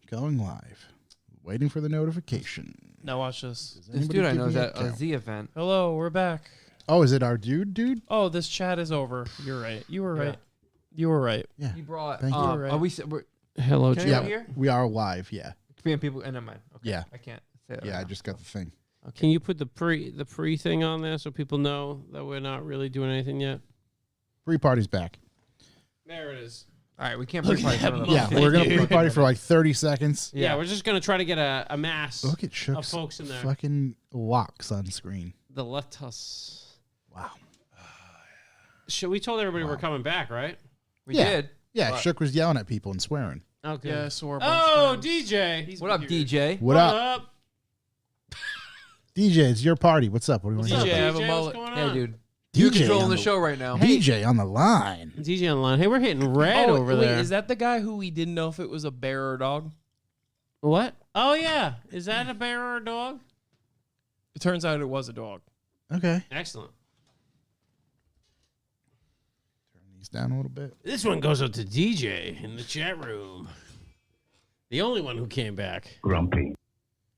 Going live. Waiting for the notification. Now watch this. This dude I know is at a Z event. Hello, we're back. Oh, is it our dude? Oh, this chat is over. You're right. You were right. You were right. Yeah. He brought. Thank you. Right. Are we? Hello, Can chat. I hear? We are live, yeah. Can people? And never mind. Okay. Yeah. I can't say that. Yeah, right I now. just got the thing. Okay. Can you put the pre thing on there so people know that we're not really doing anything yet? Free party's back. There it is. All right, we can't Look pre-party at some of that them. Yeah, we're going to free party for like 30 seconds. Yeah, we're just going to try to get a mass Look at of Shook's folks in there. fucking locks on screen. The lettuce. Wow. We told everybody we're coming back, right? We Yeah. did. Yeah, What? Shook was yelling at people and swearing. Okay. Yeah, I swore a bunch Oh, of times. DJ. What up, DJ? What up? DJ, it's your party. What's up? What do you want What's to up, do? I have a DJ, what's mullet. going Hey, on? dude. You're DJ controlling on the show right now. DJ on the line. DJ online. Hey, we're hitting red Oh, over wait, there. is that the guy who we didn't know if it was a bear or a dog? What? Oh, yeah. Is that a bear or a dog? It turns out it was a dog. Okay. Excellent. Turn these down a little bit. This one goes up to DJ in the chat room. The only one who came back. Grumpy.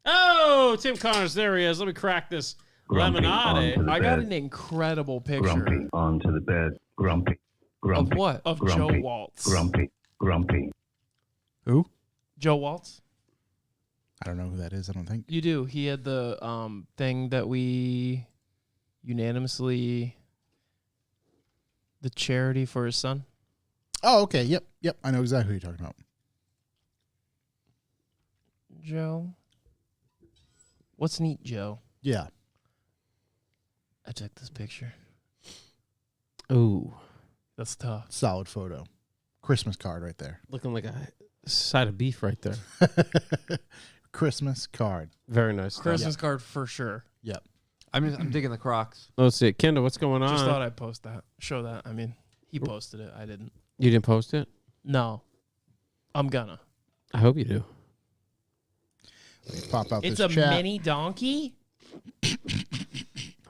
Oh, Tim Connors. There he is. Let me crack this Grumpy lemonade. onto the I got bed. an incredible picture Grumpy onto the bed. Grumpy. Of Grumpy. what? of Grumpy. Joe Waltz. Grumpy. Grumpy. Who? Joe Waltz? I don't know who that is, I don't think. You do. He had the thing that we unanimously, the charity for his son. Oh, okay. Yep. I know exactly who you're talking about. Joe. What's neat, Joe? Yeah. I checked this picture. Ooh. That's tough. Solid photo. Christmas card right there. Looking like a side of beef right there. Christmas card. Very nice. stuff. Christmas card for sure. Yep. I'm digging the Crocs. Let's see. Kendall, what's going on? Just thought I'd post that. Show that. I mean, he posted it. I didn't. You didn't post it? No. I'm gonna. I hope you do. Let me pop out It's this a chat. mini donkey?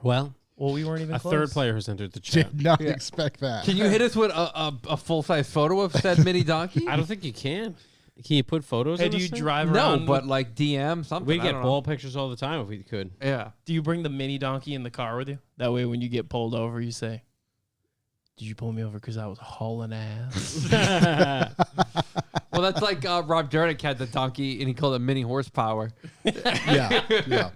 Well, Well, we weren't even a close. third player has entered the chat. Did not Yeah. expect that. Can you hit us with a full-size photo of said mini donkey? I don't think you can. Can you put photos Hey, in do this you thing? drive No, around? but like DM something. We'd I get don't ball know. pictures all the time if we could. Yeah. Do you bring the mini donkey in the car with you? That way, when you get pulled over, you say, "Did you pull me over because I was hauling ass?" Well, that's like Rob Dyrdek had the donkey and he called it mini horsepower. Yeah.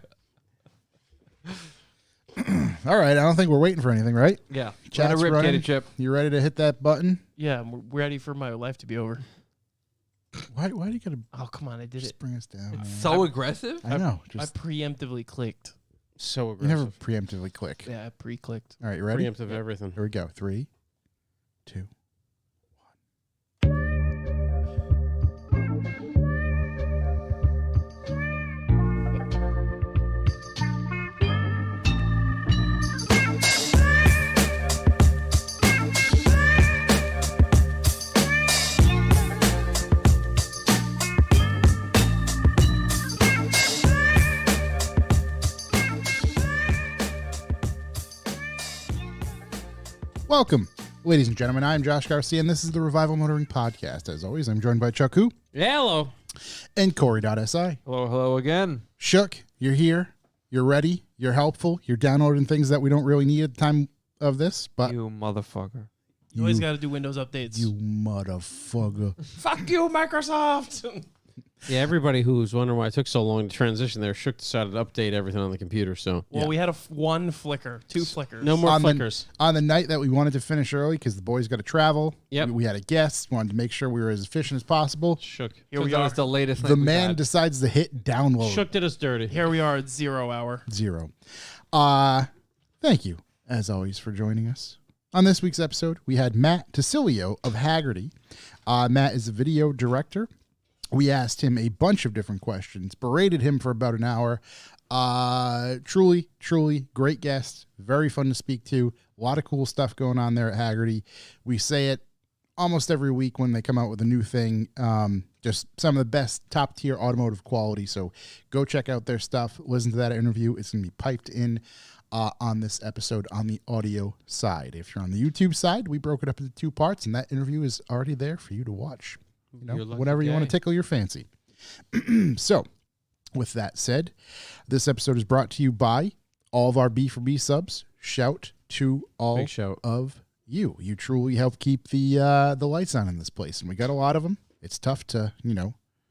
All right. I don't think we're waiting for anything, right? Yeah. Chat's Let a rip, running. Katie Chip. You ready to hit that button? Yeah, I'm ready for my life to be over. Why do you gotta Oh, come on, I did just it. bring us down? man? So aggressive. I know. I Just preemptively clicked. So you aggressive. never preemptively click. Yeah, I pre-clicked. All right, you ready? Preemptive everything. Here we go. 3, 2. Welcome, ladies and gentlemen. I'm Josh Garcia, and this is the Revival Motoring Podcast. As always, I'm joined by Chuck Hu Yeah, hello. and Corey.si. Hello again. Shook, you're here. You're ready. You're helpful. You're downloading things that we don't really need at the time of this, but You motherfucker. You always got to do Windows updates. you motherfucker. Fuck you, Microsoft. Yeah, everybody who's wondering why it took so long to transition there, Shook decided to update everything on the computer, so Well, Yeah. we had one flicker, 2 flickers. no more On the- flickers. On the night that we wanted to finish early because the boys got to travel, Yep. we had a guest, wanted to make sure we were as efficient as possible. Shook. Here we Turns out are. it's the latest The thing we've man had. decides to hit download. Shook did us dirty. Here we are at 0 hour. 0. Thank you, as always, for joining us. On this week's episode, we had Matt Tasilio of Haggerty. Matt is a video director. We asked him a bunch of different questions, berated him for about an hour. Truly great guest. Very fun to speak to. A lot of cool stuff going on there at Haggerty. We say it almost every week when they come out with a new thing. Just some of the best top tier automotive quality. So go check out their stuff. Listen to that interview. It's going to be piped in on this episode on the audio side. If you're on the YouTube side, we broke it up into 2 parts, and that interview is already there for you to watch. You know, You're lucky whenever you want guy. to tickle your fancy. So, with that said, this episode is brought to you by all of our B4B subs. Shout to all Big shout. of you. You truly help keep the lights on in this place, and we got a lot of them. It's tough to,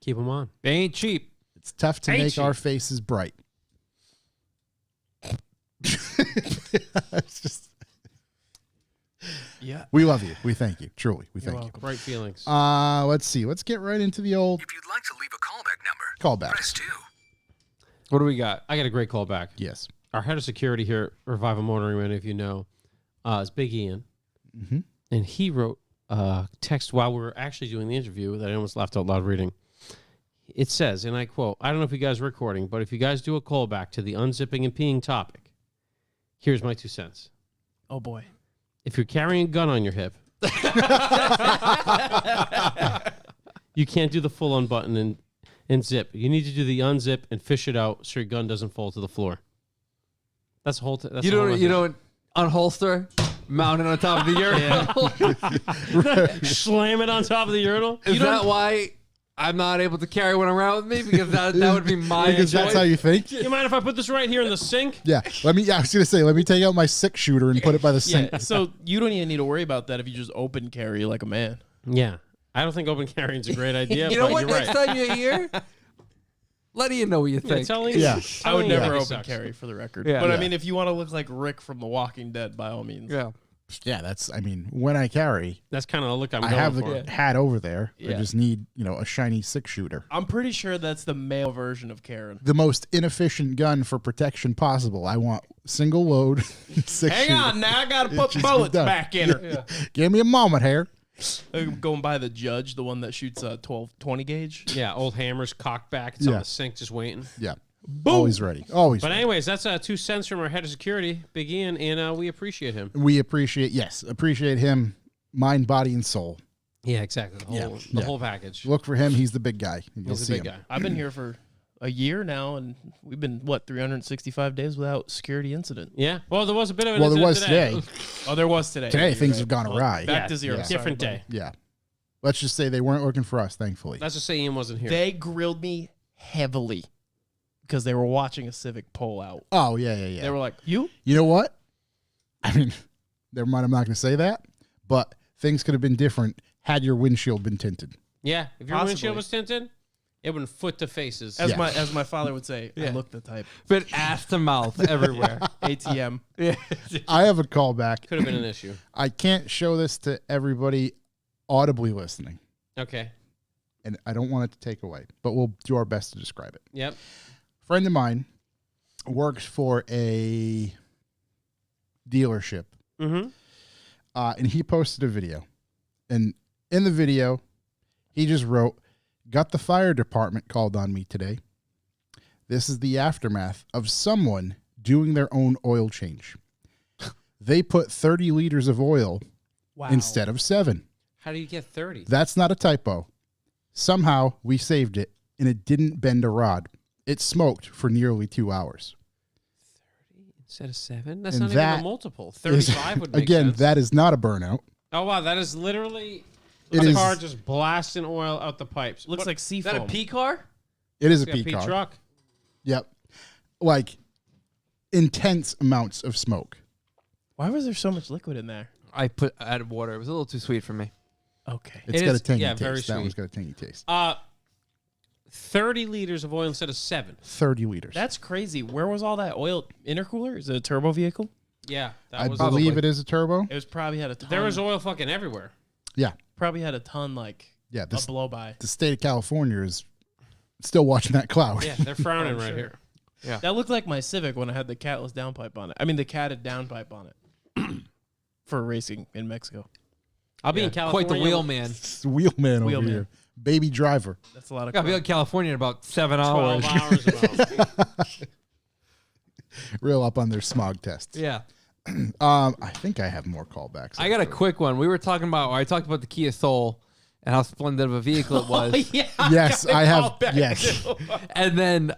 Keep them on. They ain't cheap. it's tough to Ain't make you? our faces bright. It's just, Yeah. we love you. We thank you. Truly, we thank welcome. Bright feelings. you. Let's see. Let's get right into the old If you'd like to leave a callback number, callbacks. press 2. What do we got? I got a great call back. Yes. Our head of security here at Revival Motoring, many of you know, is Big Ian. Mm-hmm. And he wrote a text while we were actually doing the interview that I almost laughed out loud reading. It says, and I quote, I don't know if you guys are recording, but if you guys do a callback to the unzipping and peeing topic, here's my 2 cents. Oh boy. If you're carrying a gun on your hip, you can't do the full unbutton and zip. You need to do the unzip and fish it out so your gun doesn't fall to the floor. That's the whole. That's You the whole don't. You don't unholster, mount it on top of the urinal. slam it on top of the urinal. Is that why I'm not able to carry one around with me? Because that would be my Because that's choice. how you think. You mind if I put this right here in the sink? Yeah. I was gonna say, let me take out my 6-shooter and put it by the sink. Yeah. So you don't even need to worry about that if you just open carry like a man. Yeah. I don't think open carrying is a great idea. You know but what? You're Next right. time you're here, let Ian know what you Yeah, think. tell Ian- Yeah. tell I would Ian never he open sucks. carry for the record. Yeah. But I Yeah. mean, if you want to look like Rick from The Walking Dead, by all means. Yeah. Yeah, when I carry, That's kind of the look I'm I going have for. the hat over there. I Yeah. just need, a shiny 6-shooter. I'm pretty sure that's the male version of Karen. The most inefficient gun for protection possible. I want single load 6-shooter. Hang on, now I gotta put Just bullets done. back in her. Give me a moment here. Going by the Judge, the one that shoots a 20 gauge. Yeah, old hammer's cocked back. It's on Yeah. the sink just waiting. Yeah. Always ready. Always But ready. anyways, that's 2 cents from our head of security, Big Ian, and we appreciate him. We appreciate him, mind, body, and soul. Yeah, exactly. The whole package. Look for him. He's the big guy. You'll He's a see big him. guy. I've been here for a year now, and we've been, 365 days without security incident. Yeah. Well, there was a bit of an Well, there incident was today. Oh, there was today. Today, You're things right. have gone awry. Back to zero. Yeah. Sorry, Different buddy. day. Yeah. Let's just say they weren't looking for us, thankfully. Let's just say Ian wasn't here. They grilled me heavily because they were watching a Civic pull out. Oh, yeah. They were like, "You? You know what? I mean, never mind. I'm not going to say that, but things could have been different had your windshield been tinted. Yeah. If your Possibly. windshield was tinted, it would foot to faces. As Yeah. my father would say, I look the type. But ass to mouth everywhere. ATM. I have a callback. Could have been an issue. I can't show this to everybody audibly listening, Okay. and I don't want it to take away, but we'll do our best to describe it. Yep. Friend of mine works for a dealership, Mm-hmm. and he posted a video. And in the video, he just wrote, "Got the fire department called on me today. This is the aftermath of someone doing their own oil change. They put 30 liters of oil Wow. instead of 7. How do you get 30? That's not a typo. Somehow we saved it, and it didn't bend a rod. It smoked for nearly 2 hours. Instead of 7? That's And not even that a multiple. Is- 35 would make again, sense. that is not a burnout. Oh, wow. That is literally It a is- car just blasting oil out the pipes. Looks What- like Is seafoam. that a P car? It is a Yeah, P car. truck. Yep. Like intense amounts of smoke. Why was there so much liquid in there? I added water. It was a little too sweet for me. Okay. It's It got is- a tangy yeah, taste. very That sweet. one's got a tangy taste. 30 liters of oil instead of 7. 30 liters. That's crazy. Where was all that oil? Intercooler? Is it a turbo vehicle? Yeah. That I was believe probably- it is a turbo. It was probably had a ton. There was oil fucking everywhere. Yeah. probably had a ton Yeah. a blow by. The state of California is still watching that cloud. Yeah, they're frowning I'm right sure. here. That looked like my Civic when I had the catless downpipe on it. I mean, the catted downpipe on it for racing in Mexico. I'll be in California. Quite the wheelman. It's the wheelman over Wheelman. here. Baby driver. That's a lot of. Gotta be crap. in California in about 7 12 hours. hours about. Real up on their smog tests. Yeah. I think I have more callbacks. I got a quick one. I talked about the Kia Soul and how splendid of a vehicle it was. Yes, I have. Yes. And then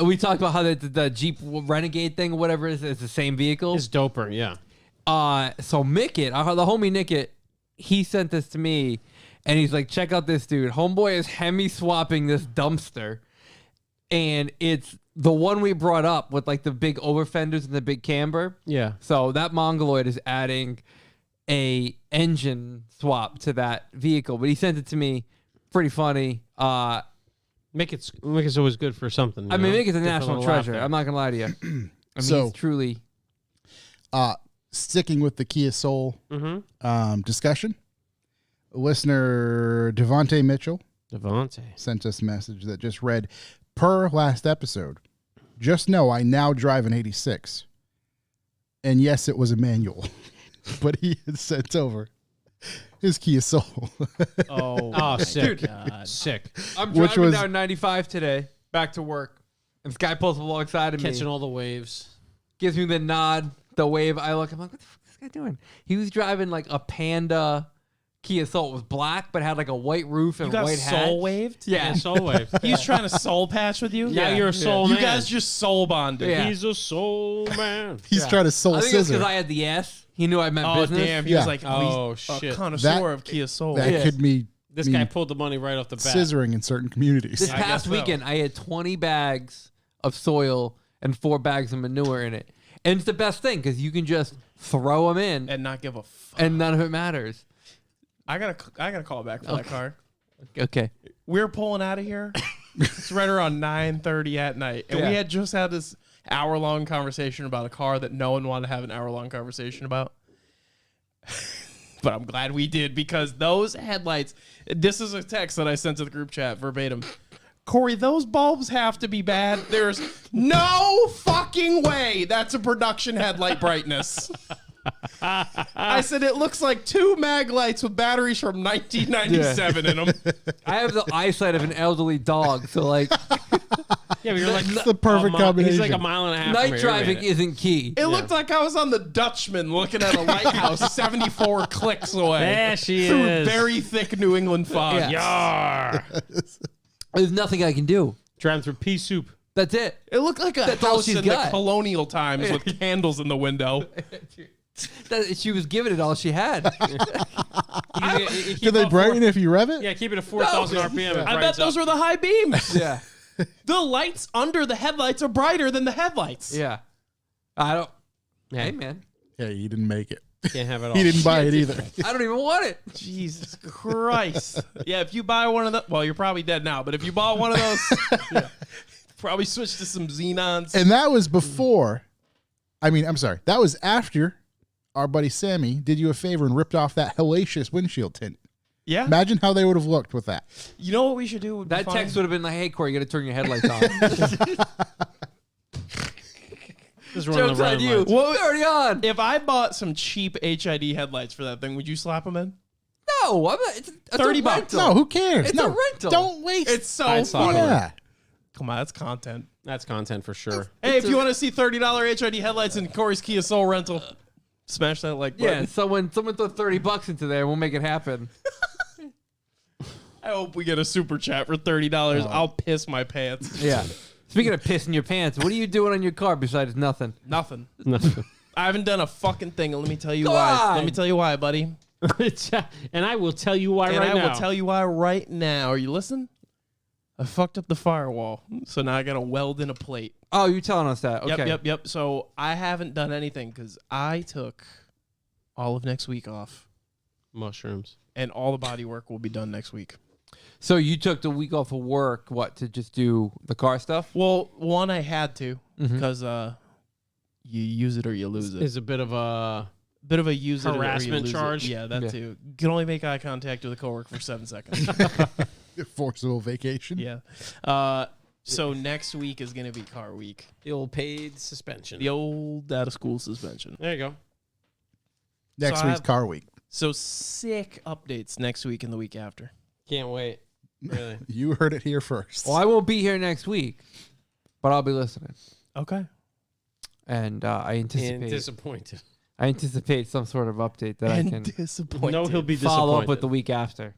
we talked about how the Jeep Renegade thing or whatever is the same vehicle. It's doper, yeah. So Mickett, the homie Nickett, he sent this to me, And he's like, check out this dude. Homeboy is Hemi swapping this dumpster. And it's the one we brought up with like the big over fenders and the big camber. Yeah. So that Mongoloid is adding a engine swap to that vehicle. But he sent it to me. Pretty funny. Make it always good for something. I mean, make it a Good for national little treasure. laughter. I'm not going to lie to you. I mean, So- he's truly... Sticking with the Kia Soul discussion, listener Devontae Mitchell Devontae. sent us a message that just read, per last episode, just know I now drive an 86. And yes, it was a manual, but he had sent over his Kia Soul. Oh, sick. God. Sick. I'm Which driving was- down 95 today, back to work. And this guy pulls up alongside of me. Catching all the waves. Gives me the nod, the wave. I look, I'm like, what the fuck is this guy doing? He was driving like a Panda Kia Soul. It was black, but had like a white roof and You got white soul hat. waved? Yeah. Soul wave. He's trying to soul patch with you? Now Yeah. you're a soul You man. guys just soul bonded. Yeah. He's a soul man. He's trying to soul I think it's scissor. because I had the S. He knew I meant Oh, business. damn. He Yeah. was like, Oh, he's shit. a connoisseur of Kia Soul. That Yeah. could be This mean guy pulled the money right off the bat. scissoring in certain communities. This I guess past so. weekend, I had 20 bags of soil and 4 bags of manure in it. And it's the best thing because you can just throw them in And not give a fuck. and none of it matters. I gotta call back for that car. Okay. We're pulling out of here. It's right around 9:30 at night. And Yeah. we had just had this hour-long conversation about a car that no one wanted to have an hour-long conversation about. But I'm glad we did because those headlights, this is a text that I sent to the group chat verbatim. Corey, those bulbs have to be bad. There's no fucking way that's a production headlight brightness. I said it looks like 2 mag lights with batteries from 1997 in them. I have the eyesight of an elderly dog, so like Yeah, but you're like It's the perfect He's combination. like a mile and a half. night from here. driving Wait a minute. isn't key. It looked like I was on the Dutchman looking at a lighthouse 74 clicks away. There she through is. very thick New England fog. Yeah. Yar. There's nothing I can do. Driving through pea soup. That's it. It looked like a That's all house she's in got. the colonial times with candles in the window. She was giving it all she had. Do they brighten if you rev it? Yeah, keep it at 4,000 RPM. I bet those were the high beams. yeah. The lights under the headlights are brighter than the headlights. Yeah. I don't. Yeah, Hey, man. Yeah, he didn't make it. can't have it all. He didn't buy it either. I don't even want it. Jesus Christ. Yeah, if you buy one of the, well, you're probably dead now, but if you bought one of those, probably switch to some xenons. And that was before, that was after our buddy Sammy did you a favor and ripped off that hellacious windshield tint. Yeah. Imagine how they would have looked with that. You know what we should do? Would be That fun? text would have been like, "Hey, Corey, you got to turn your headlights on." Just running Joke's the on running you. lights. What? Already on. If I bought some cheap HID headlights for that thing, would you slap them in? No, I'm not, it's a 30 bucks. rental. No, who cares? It's no, a rental. Don't waste. It's so I saw funny. it. yeah. Come on, that's content. That's content for sure. Hey, if you want to see $30 HID headlights in Corey's Kia Soul rental, smash that like button. Yeah, someone throw $30 into there, and we'll make it happen. I hope we get a super chat for $30. I'll piss my pants. Yeah. Speaking of pissing your pants, what are you doing on your car besides nothing? Nothing. Nothing. I haven't done a fucking thing. And let me tell you Go why. on. Let me tell you why, buddy. And I will tell you why And right I now. will tell you why right now. Are you listening? I fucked up the firewall, so now I got to weld in a plate. Oh, you're telling us that. Okay. Yep. So I haven't done anything because I took all of next week off, Mushrooms. and all the body work will be done next week. So you took the week off of work, to just do the car stuff? Well, one, I had to because you use it or you lose it. Is a bit of a Bit of a use it or you harassment lose it. charge? Yeah, that Yeah. too. You can only make eye contact with a coworker for 7 seconds. Forcible vacation. Yeah. So next week is going to be car week. the old paid suspension. The old out of school suspension. There you go. Next So I week's have- car week. So sick updates next week and the week after. Can't wait. Really. You heard it here first. Well, I won't be here next week, but I'll be listening. Okay. And I And disappointed. anticipate some sort of update that I And can disappointed. No, he'll be follow disappointed. up with the week after.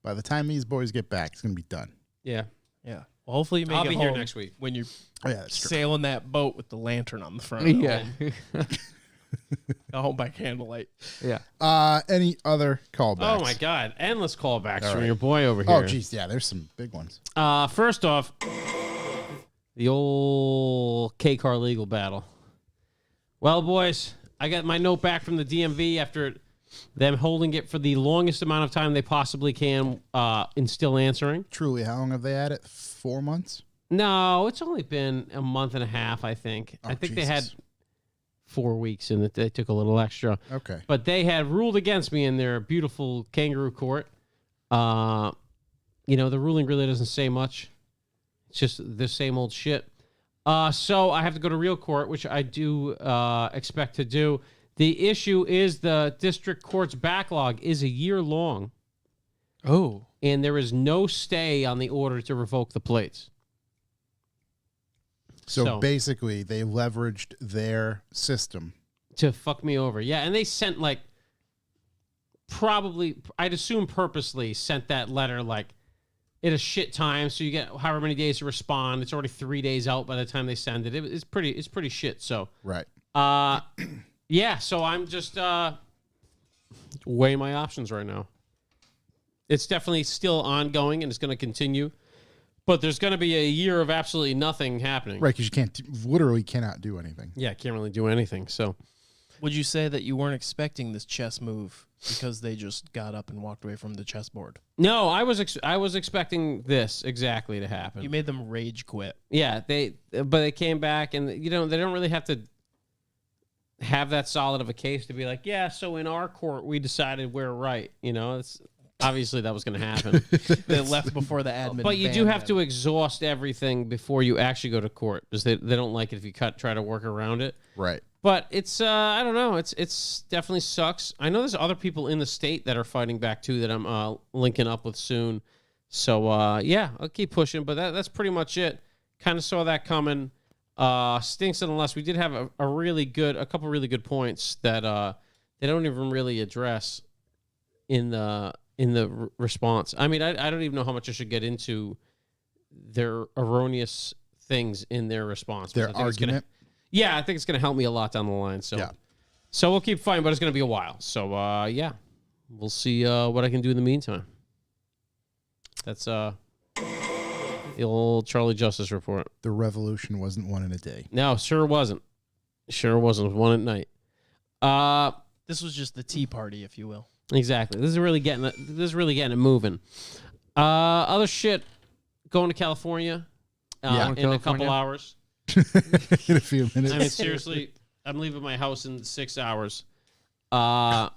By the time these boys get back, it's gonna be done. Yeah. Yeah. Well, hopefully you make I'll it be here home next week. when you're Oh yeah, that's true. sailing that boat with the lantern on the front. Yeah. Got home by candlelight. Yeah. Any other callbacks? Oh my God, endless callbacks All from right. your boy over here. Oh, geez. Yeah, there's some big ones. First off, the old K-car legal battle. Well, boys, I got my note back from the DMV after them holding it for the longest amount of time they possibly can and still answering. Truly, how long have they had it? 4 months? No, it's only been a month and a half, I think. Oh, I think Jesus. they had 4 weeks and they took a little extra. Okay. But they had ruled against me in their beautiful kangaroo court. The ruling really doesn't say much. It's just the same old shit. So I have to go to real court, which I do expect to do. The issue is the district court's backlog is a year long, Oh. and there is no stay on the order to revoke the plates. So basically, they leveraged their system. To fuck me over. Yeah, and they sent probably, I'd assume purposely sent that letter at a shit time, so you get however many days to respond. It's already 3 days out by the time they send it. It's pretty shit. So Right. yeah. So I'm just weighing my options right now. It's definitely still ongoing and it's going to continue, but there's going to be a year of absolutely nothing happening. Right, because you literally cannot do anything. Yeah, I can't really do anything. So Would you say that you weren't expecting this chess move because they just got up and walked away from the chessboard? no, I was expecting this exactly to happen. You made them rage quit. Yeah, but they came back, and they don't really have to have that solid of a case to be like, yeah, so in our court we decided we're right. It's obviously that was going to happen. They left before the admin. But you do banned have them. to exhaust everything before you actually go to court because they don't like it if you try to work around it. Right. But it's I don't know. It's definitely sucks. I know there's other people in the state that are fighting back too that I'm linking up with soon. So yeah, I'll keep pushing. But that's pretty much it. Kind of saw that coming. Stinks unless we did have a couple really good points that they don't even really address in the response. I mean, I don't even know how much I should get into their erroneous things in their response. Their argument. Yeah, I think it's going to help me a lot down the line. So, Yeah. So we'll keep fighting, but it's going to be a while. So, yeah, we'll see what I can do in the meantime. That's the old Charlie Justice report. The revolution wasn't won in a day. No, sure wasn't. Sure wasn't. It was one at night. This was just the tea party, if you will. Exactly. This is really getting it moving. Other shit. Going to California. Yeah. In a couple hours. In a few minutes. I mean, seriously, I'm leaving my house in 6 hours. Uh,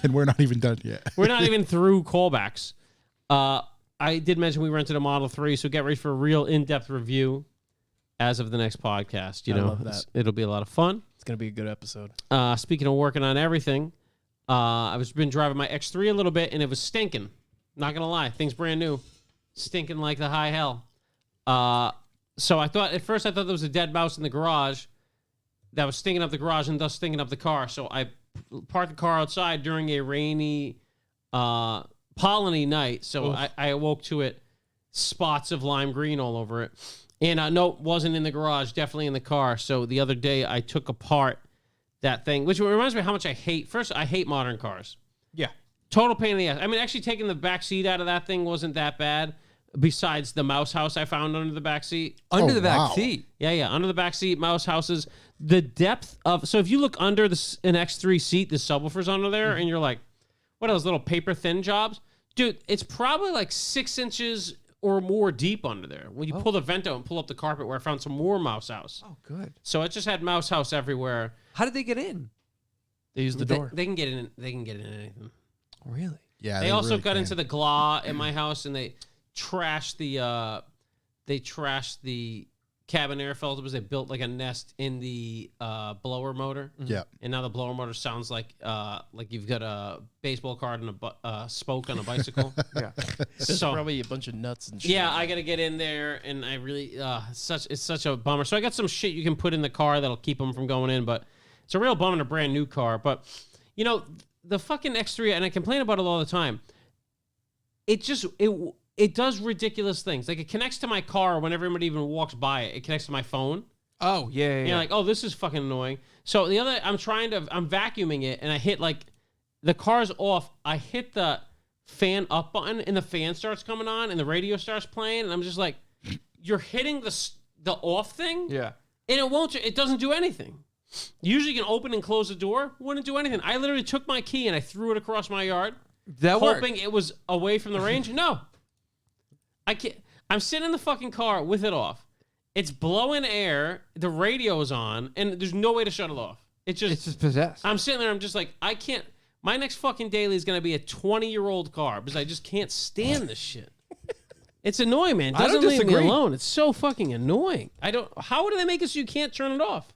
And we're not even done yet. we're not even through callbacks. I did mention we rented a Model 3, so get ready for a real in-depth review as of the next podcast. I love that. It'll be a lot of fun. It's going to be a good episode. Speaking of working on everything, I've been driving my X3 a little bit, and it was stinking. Not going to lie. Thing's brand new. Stinking like the high hell. So at first I thought there was a dead mouse in the garage that was stinking up the garage and thus stinking up the car. So I parked the car outside during a rainy, polleny night. So I awoke to it, spots of lime green all over it. And no, wasn't in the garage, definitely in the car. So the other day I took apart that thing, which reminds me how much I hate modern cars. Yeah. Total pain in the ass. I mean, actually taking the back seat out of that thing wasn't that bad. Besides the mouse house I found under the back seat. Under the wow. back seat. Yeah, under the back seat, mouse houses. The depth of... So if you look under an X3 seat, the subwoofer's under there, and you're like, what are those little paper thin jobs? Dude, it's probably like 6 inches or more deep under there. When you pull the vent out and pull up the carpet where I found some more mouse house. Oh, good. So it just had mouse house everywhere. How did they get in? They used the door. They can get in. They can get in anything. Really? Yeah. They also really got can. into the GLA in my house, and they trashed the cabin air filters. They built like a nest in the blower motor. Yeah. And now the blower motor sounds like you've got a baseball card and a spoke on a bicycle. Yeah. There's So- probably a bunch of nuts and shit. Yeah, I got to get in there, and I really it's such a bummer. So I got some shit you can put in the car that'll keep them from going in, but it's a real bummer in a brand new car. But the fucking X3, and I complain about it all the time. It does ridiculous things. Like it connects to my car whenever anybody even walks by it. It connects to my phone. Oh, yeah, yeah. And you're like, oh, this is fucking annoying. So I'm vacuuming it, and I hit like, the car's off. I hit the fan up button, and the fan starts coming on, and the radio starts playing, and I'm just like, you're hitting the off thing? Yeah. And it doesn't do anything. Usually you can open and close the door. Wouldn't do anything. I literally took my key and I threw it across my yard, hoping it was away from the range. No. I can't. I'm sitting in the fucking car with it off. It's blowing air. The radio's on, and there's no way to shut it off. It's just possessed. I'm sitting there. I'm just like, I can't. My next fucking daily is going to be a 20-year-old car because I just can't stand this shit. It's annoying, man. It I don't doesn't leave me disagree. alone. It's so fucking annoying. How do they make it so you can't turn it off?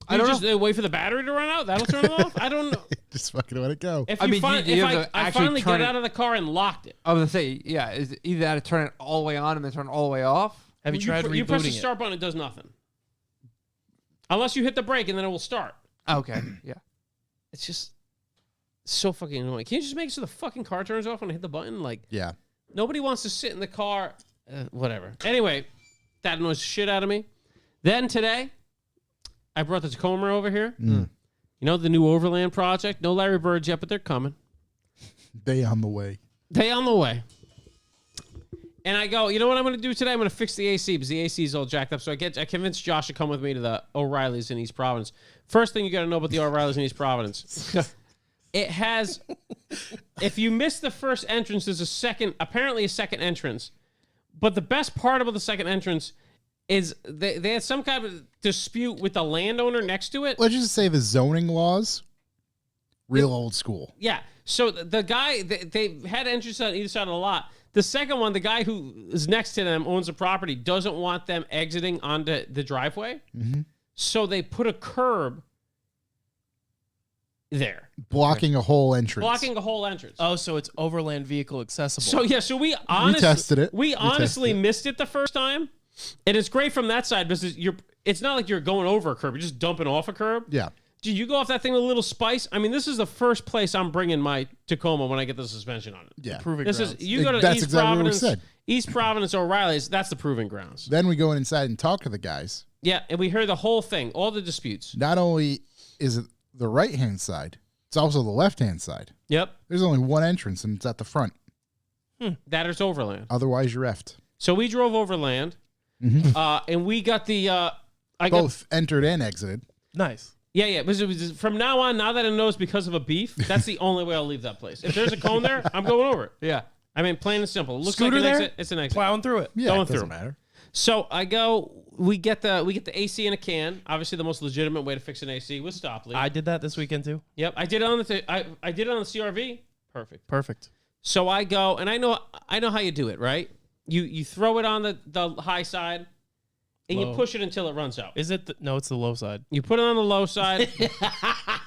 I don't know. Wait for the battery to run out. That'll turn it off. I don't know. Just fucking let it go. If I you mean, find, you if have to I actually finally turn get it- out of the car and locked it. I was going to say, yeah, is either that to turn it all the way on and then turn it all the way off? Have you tried You press the rebooting it? start button, it does nothing. Unless you hit the brake and then it will start. Okay, yeah. It's just so fucking annoying. Can you just make it so the fucking car turns off when I hit the button? Like, Yeah. nobody wants to sit in the car. Whatever. Anyway, that annoys the shit out of me. Then today, I brought the Tacoma over here. You know, the new Overland project. No Larry Birds yet, but they're coming. They on the way. They on the way. And I go, you know what I'm going to do today? I'm going to fix the AC because the AC is all jacked up. So I convinced Josh to come with me to the O'Reilly's in East Providence. First thing you got to know about the O'Reilly's in East Providence. It has, if you miss the first entrance, there's apparently a second entrance. But the best part about the second entrance is they had some kind of dispute with the landowner next to it. Let's just say the zoning laws, real old school. Yeah. So the guy, they had entrances on either side of the lot. The second one, the guy who is next to them owns the property, doesn't want them exiting onto the driveway. Mm-hmm. So they put a curb there. Blocking a whole entrance. Blocking a whole entrance. Oh, so it's overland vehicle accessible. So yeah, so we tested it. We We honestly tested it. missed it the first time. And it's great from that side because it's not like you're going over a curb, you're just dumping off a curb. Yeah. Dude, you go off that thing with a little spice. I mean, this is the first place I'm bringing my Tacoma when I get the suspension on it. Yeah. proving This grounds. is you go to That's East exactly what we Providence, said. East Providence, O'Reilly's. That's the proving grounds. Then we go inside and talk to the guys. Yeah, and we heard the whole thing, all the disputes. Not only is it the right hand side, it's also the left hand side. Yep, There's only one entrance and it's at the front. that is overland. Otherwise, you're effed. So we drove overland, and we got the. Both entered and exited. nice. Yeah. It was from now on. Now that I know it's because of a beef, that's the only way I'll leave that place. If there's a cone there, I'm going over it. Yeah. I mean, plain and simple. It looks Scooter like an there? exit. It's an exit. Plowing through it. Yeah, Going it doesn't through. matter. So I go. We get the AC in a can. Obviously, the most legitimate way to fix an AC with stop leak. I did that this weekend too. Yep, I did it on I did it on the CRV. Perfect. Perfect. So I go, and I know how you do it, right? You throw it on the high side, and you Low. push it until it runs out. Is it? No, it's the low side. You put it on the low side,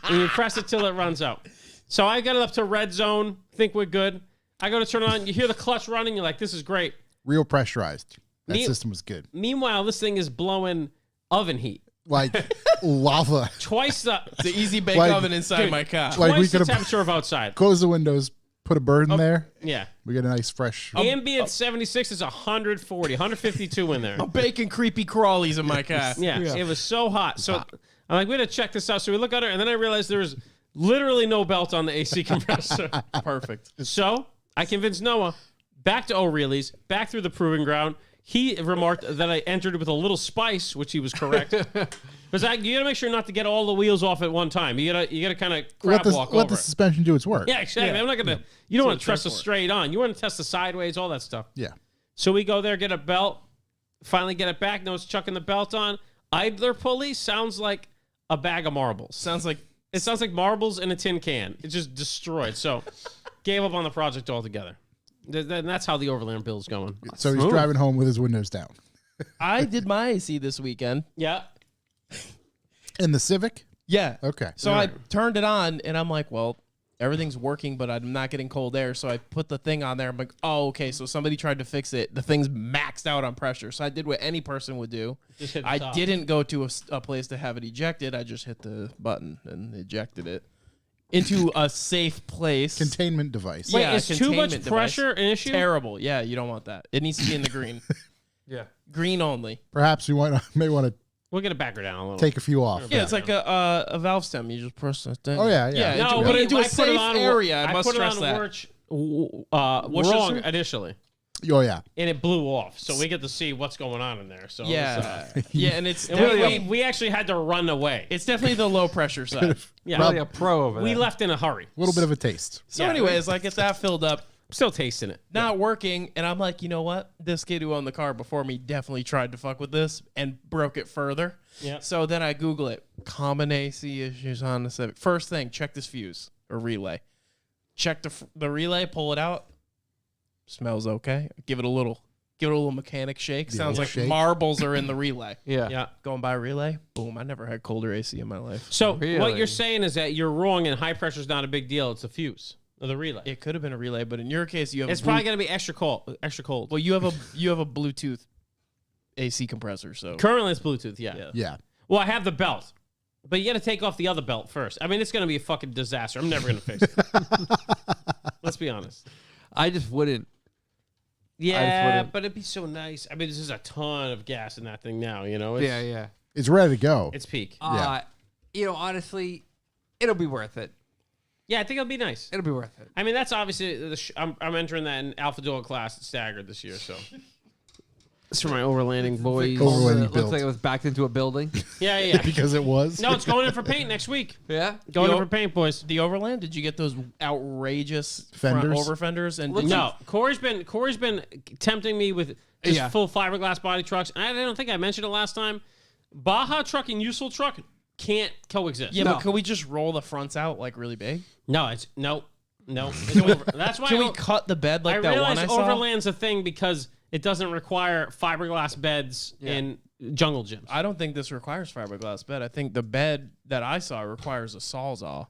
and you press it till it runs out. So I got it up to red zone, think we're good. I go to turn it on, you hear the clutch running, you're like, this is great. Real pressurized. That Me- system was good. Meanwhile, this thing is blowing oven heat. Like lava. Twice the The easy bake Like- oven inside Dude, my car. Like we twice the could've- temperature of outside. Close the windows, put a bird in there. Yeah. We get a nice fresh. Ambient 76 is 140, 152 in there. I'm baking creepy crawlies in my car. Yeah, it was so hot. So I'm like, we got to check this out. So we look at it, and then I realized there was literally no belt on the AC compressor. Perfect. So I convinced Noah back to O'Reilly's, back through the proving ground. He remarked that I entered with a little spice, which he was correct. Because you got to make sure not to get all the wheels off at one time. You got to kind of crab walk let over the it. suspension do its work. Yeah, exactly. Yeah. I'm not gonna. You don't want to what trust it's it there for. straight on. You want to test the sideways, all that stuff. Yeah. So we go there, get a belt, finally get it back. Noah's chucking the belt on. Idler pulley sounds like a bag of marbles. Sounds like It sounds like marbles in a tin can. It's just destroyed. So gave up on the project altogether. And that's how the Overland bill's going. So he's Smooth. driving home with his windows down. I did my AC this weekend. Yeah. In the Civic? Yeah. Okay. So I turned it on and I'm like, well, everything's working, but I'm not getting cold air. So I put the thing on there. I'm like, oh, okay. So somebody tried to fix it. The thing's maxed out on pressure. So I did what any person would do. Just hit the I top. didn't go to a place to have it ejected. I just hit the button and ejected it into a safe place. Containment device. Wait, Yeah, is too much containment device. pressure an issue? Terrible. Yeah, you don't want that. It needs to be in the green. Yeah. Green only. Perhaps you may want to We'll get it back or down a little. take a few off. Yeah, it's like a valve stem. You just press the thing. Oh, yeah. Yeah, No, put it into I a put it safe on area. I I must put it stress on that. wrong Worcester? initially, Oh, yeah. and it blew off. So we get to see what's going on in there. So it was, Yeah, yeah, and it's and definitely, we actually had to run away. it's definitely the low pressure side. Yeah, Really a pro over we there. left in a hurry. A little bit of a taste. So, Yeah. anyways, I get that filled up. Still tasting it. Not working, and I'm like, you know what? This kid who owned the car before me definitely tried to fuck with this and broke it further. Yeah. So then I Google it. Common AC issues on the Civic. First thing, check this fuse or relay. Check the relay, pull it out. Smells okay. Give it a little mechanic shake. Sounds like shake. marbles are in the relay. Yeah. Yeah. Going by relay, boom. I never had colder AC in my life. So what Really? you're saying is that you're wrong, and high pressure is not a big deal. It's a fuse of the relay. It could have been a relay, but in your case, you have It's a probably going to be extra cold. Extra cold. well, you have a Bluetooth AC compressor. So Currently, it's Bluetooth. Yeah. Yeah. Yeah. Well, I have the belt, but you got to take off the other belt first. I mean, it's going to be a fucking disaster. I'm never going to fix it. Let's be honest. I just wouldn't. Yeah, wouldn't- but it'd be so nice. I mean, there's a ton of gas in that thing now. You know. It's, Yeah. It's ready to go. It's peak. Honestly, it'll be worth it. Yeah, I think it'll be nice. It'll be worth it. I mean, that's obviously I'm entering that in Alpha Dual class at Staggered this year, so it's for my overlanding boys. Overlanding It build. looks like it was backed into a building. Yeah. Because it was. No, it's going in for paint next week. Yeah. Going in Yo- for paint, boys. the Overland, did you get those outrageous Fenders? front over fenders? And did No, Corey's been tempting me with just Yeah. full fiberglass body trucks. And I don't think I mentioned it last time. Baja truck and useful truck can't coexist. yeah, No. but could we just roll the fronts out like really big? No, it's no. It's over. That's why Can we cut the bed like I that one realize I saw? Overland's a thing because it doesn't require fiberglass beds in jungle gyms. I don't think this requires fiberglass bed. I think the bed that I saw requires a sawzall.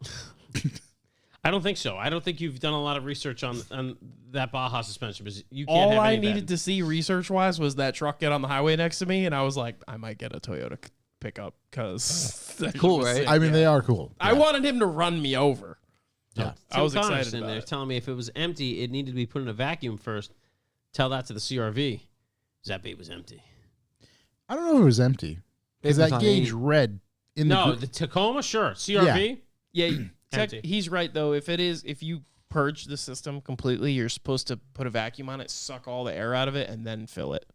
I don't think so. I don't think you've done a lot of research on that Baja suspension because you can't All have I any needed bed. to see research wise was that truck get on the highway next to me, and I was like, I might get a Toyota pickup because Cool, right? I mean, they are cool. I wanted him to run me over. Yeah. I was Tim Connor's excited in about there it. telling me if it was empty, it needed to be put in a vacuum first. Tell that to the CRV. 'Cause that babe was empty. I don't know if it was empty. Because It was that on gauge 80. read in the. No, gr- the Tacoma, sure. CRV, Yeah, Empty. he's right though. If you purge the system completely, you're supposed to put a vacuum on it, suck all the air out of it, and then fill it.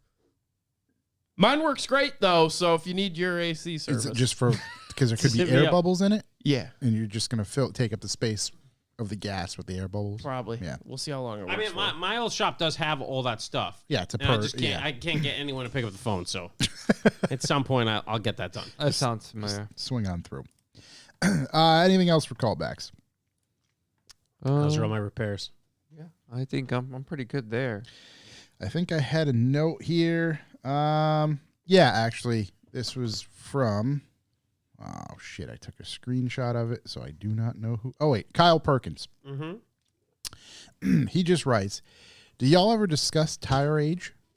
Mine works great though, so if you need your AC service, Is it just for because there could be Hit me air up. bubbles in it, yeah, and you're just gonna take up the space of the gas with the air bubbles. probably. Yeah. We'll see how long it works. I mean, for. my old shop does have all that stuff. Yeah, it's a And I per. just can't. Yeah, I can't get anyone to pick up the phone. So at some point, I'll get that done. That sounds familiar. swing on through. Anything else for callbacks? Those are all my repairs. Yeah, I think I'm pretty good there. I think I had a note here. Yeah, actually, this was from. Oh shit! I took a screenshot of it, so I do not know who. Oh wait, Kyle Perkins. Mm-hmm. He just writes, "Do y'all ever discuss tire age /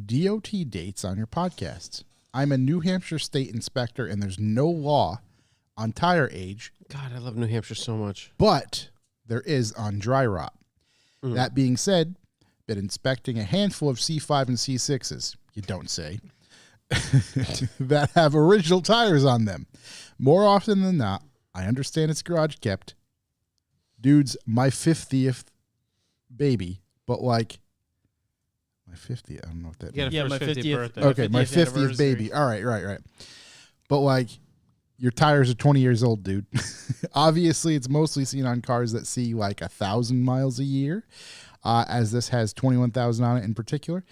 DOT dates on your podcasts? I'm a New Hampshire state inspector, and there's no law on tire age, God, I love New Hampshire so much. but there is on dry rot. That being said, been inspecting a handful of C5 and C6s. You don't say." That have original tires on them. More often than not, I understand it's garage kept. Dude's my 50th baby, but like my 50th, I don't know what that You means. got a Yeah, first my 50th 50th birthday. Okay, my 50th 50th anniversary. baby. All right. But like your tires are 20 years old, dude. Obviously, it's mostly seen on cars that see like 1,000 miles a year, as this has 21,000 on it in particular.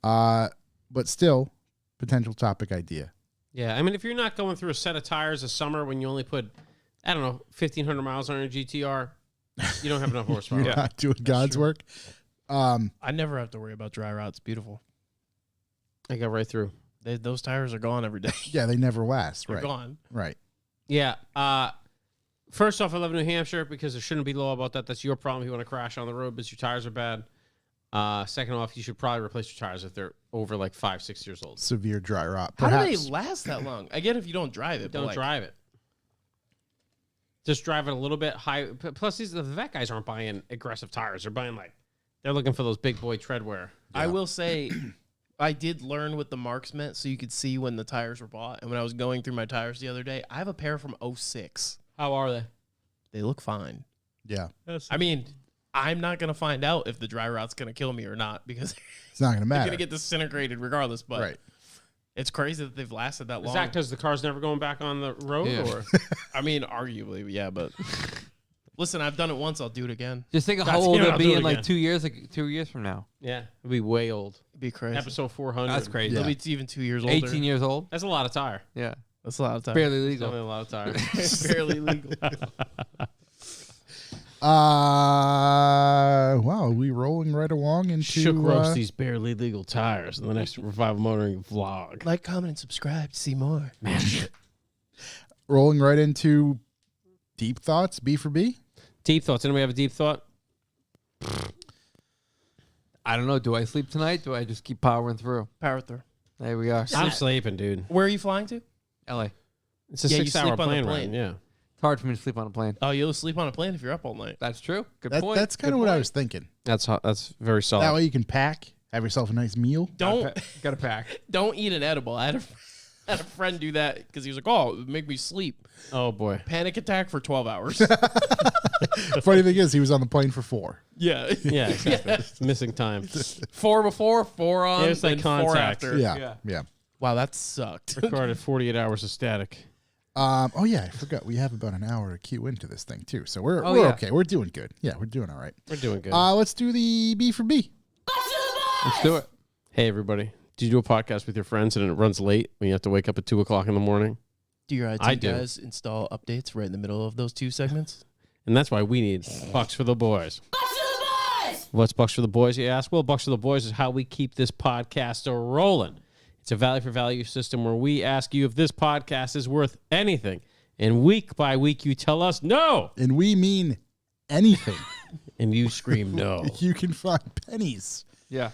But still, potential topic idea. Yeah, I mean, if you're not going through a set of tires a summer when you only put, I don't know, 1,500 miles on your GTR, you don't have enough horsepower. You're not doing God's work. I never have to worry about dry rot. It's beautiful. I got right through. Those tires are gone every day. Yeah, they never last. They're Right. gone. Right. Yeah. First off, I love New Hampshire because there shouldn't be law about that. That's your problem if you want to crash on the road because your tires are bad. Second off, you should probably replace your tires if they're over like 5-6 years old. Severe dry rot. How do Perhaps. they last that long? I get if you don't drive it. but Don't like, drive it. Just drive it a little bit high. Plus, the vet guys aren't buying aggressive tires. They're buying they're looking for those big boy tread wear. I will say, I did learn what the marks meant, so you could see when the tires were bought. And when I was going through my tires the other day, I have a pair from 06. How are they? They look fine. Yeah. I mean, I'm not going to find out if the dry rot's going to kill me or not because It's not going to they're matter. going to get disintegrated regardless. But Right. it's crazy that they've lasted that Is long. that because the car's never going back on the road? Yeah. Or I mean, arguably, yeah, but listen, I've done it once. I'll do it again. Just think of how That's- old yeah, it'll I'll be do it in like again. 2 years, like 2 years from now. yeah, it'll be way old. It'd be crazy. Episode 400. That's crazy. Yeah. It'll be even 2 years older. 18 years old. That's a lot of tire. Yeah. That's a lot of time. Barely It's definitely legal. a lot of tire. Barely legal. Wow, are we rolling right along into Shook roast these barely legal tires in the next Revival Motoring vlog. Like, comment, and subscribe to see more. rolling right into deep thoughts, B for B? Deep thoughts. Anybody have a deep thought? I don't know. Do I sleep tonight? Do I just keep powering through? Power through. There we are. I'm sleeping, dude. Where are you flying to? LA. It's a Yeah, you 6-hour sleep on the plane ride. plane. Yeah. It's hard for me to sleep on a plane. Oh, you'll sleep on a plane if you're up all night. That's true. Good point. That's kind Good of what I point. was thinking. That's hot. That's very solid. That way you can pack, have yourself a nice meal. Don't Gotta pack. don't eat an edible. I had a friend do that because he was like, "Oh, it would make me sleep." Oh boy. Panic attack for 12 hours. Funny thing is, he was on the plane for 4. yeah, Yeah, exactly. Missing time. 4 before, 4 on, There's that then 4 contact. after. Yeah. Wow, that sucked. Recorded 48 hours of static. Oh yeah, I forgot. We have about an hour to queue into this thing too, so we're Oh, yeah. okay. We're doing good. Yeah, we're doing all right. We're doing good. Let's do the B for B. Let's do it. Hey, everybody. Do you do a podcast with your friends and it runs late when you have to wake up at 2 o'clock in the morning? Do your IT I do. guys install updates right in the middle of those 2 segments? And that's why we need Bucks for the Boys. What's Bucks for the Boys, you ask? Well, Bucks for the Boys is how we keep this podcast rolling. It's a value for value system where we ask you if this podcast is worth anything. And week by week, you tell us no. And we mean anything. And you scream no. You can find pennies. Yeah.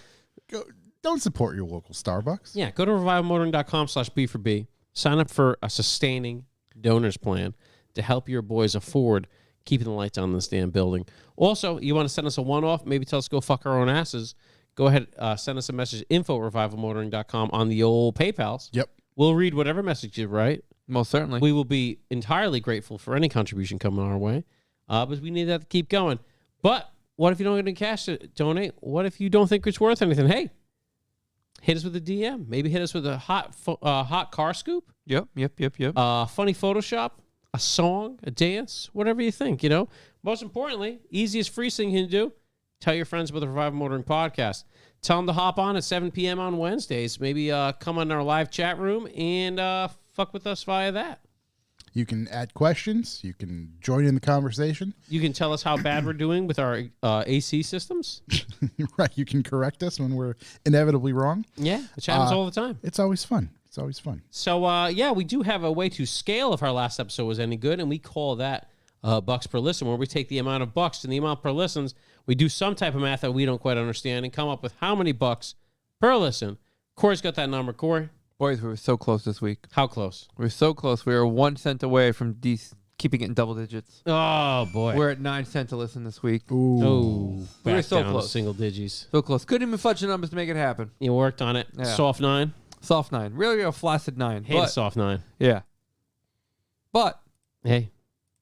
Don't support your local Starbucks. Yeah, go to revivalmotoring.com/B4B. Sign up for a sustaining donors plan to help your boys afford keeping the lights on in this damn building. Also, you want to send us a one-off, maybe tell us to go fuck our own asses, go ahead, send us a message, info@revivalmotoring.com on the old PayPals. Yep. We'll read whatever message you write. Most certainly. We will be entirely grateful for any contribution coming our way, but we need that to keep going. But what if you don't get any cash to donate? What if you don't think it's worth anything? Hey, hit us with a DM. Maybe hit us with a hot car scoop, Yep. funny Photoshop, a song, a dance, whatever you think, Most importantly, easiest free thing you can do, tell your friends about the Revival Motoring Podcast. Tell them to hop on at 7 p.m. on Wednesdays. Maybe come on our live chat room and fuck with us via that. You can add questions. You can join in the conversation. You can tell us how bad we're doing with our AC systems. Right. You can correct us when we're inevitably wrong. Yeah, which happens all the time. It's always fun. It's always fun. So, we do have a way to scale if our last episode was any good, and we call that bucks per listen, where we take the amount of bucks and the amount per listens. We do some type of math that we don't quite understand and come up with how many bucks per listen. Corey's got that number. Corey, Boys, we were so close this week. how close? We were so close. We were 1 cent away from keeping it in double digits. Oh, boy. We're at 9 cents a listen this week. Ooh. Oh, We were back so down to close. single digits. So close. Couldn't even fudge the numbers to make it happen. You worked on it. Yeah. Soft 9. Soft 9. Really a flaccid 9. Hate a But, soft 9. yeah. But Hey,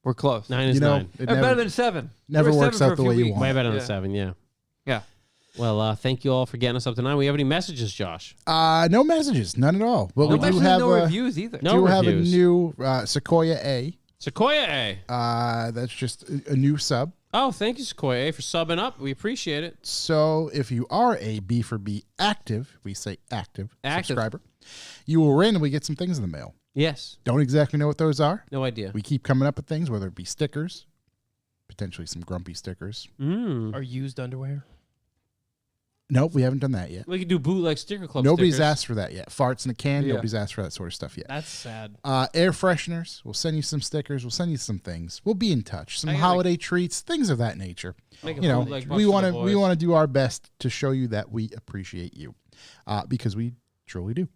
we're close. 9 is You know, 9. it Better never, than 7. never We were works 7 out for the a way few you weeks. want. Way better than Yeah. 7, yeah. Yeah. Well, thank you all for getting us up to 9. We have any messages, Josh? No messages. None at all. But No we do messages, have no a, reviews either. No do have a reviews. new Sequoia A. Sequoia A. That's just a new sub. Oh, thank you, Sequoia A, for subbing up. We appreciate it. So if you are a B for B active, we say active, Active. subscriber, you will randomly get some things in the mail. Yes. Don't exactly know what those are. No idea. We keep coming up with things, whether it be stickers, potentially some grumpy stickers. Or used underwear? Nope, we haven't done that yet. We could do bootleg sticker club Nobody's stickers. asked for that yet. Farts in a can. Yeah. Nobody's asked for that sort of stuff yet. That's sad. Air fresheners. We'll send you some stickers. We'll send you some things. We'll be in touch. Some I gotta- holiday treats, things of that nature. Make a You know, bootleg Bucks we for want the to boys. do our best to show you that we appreciate you, because we truly do.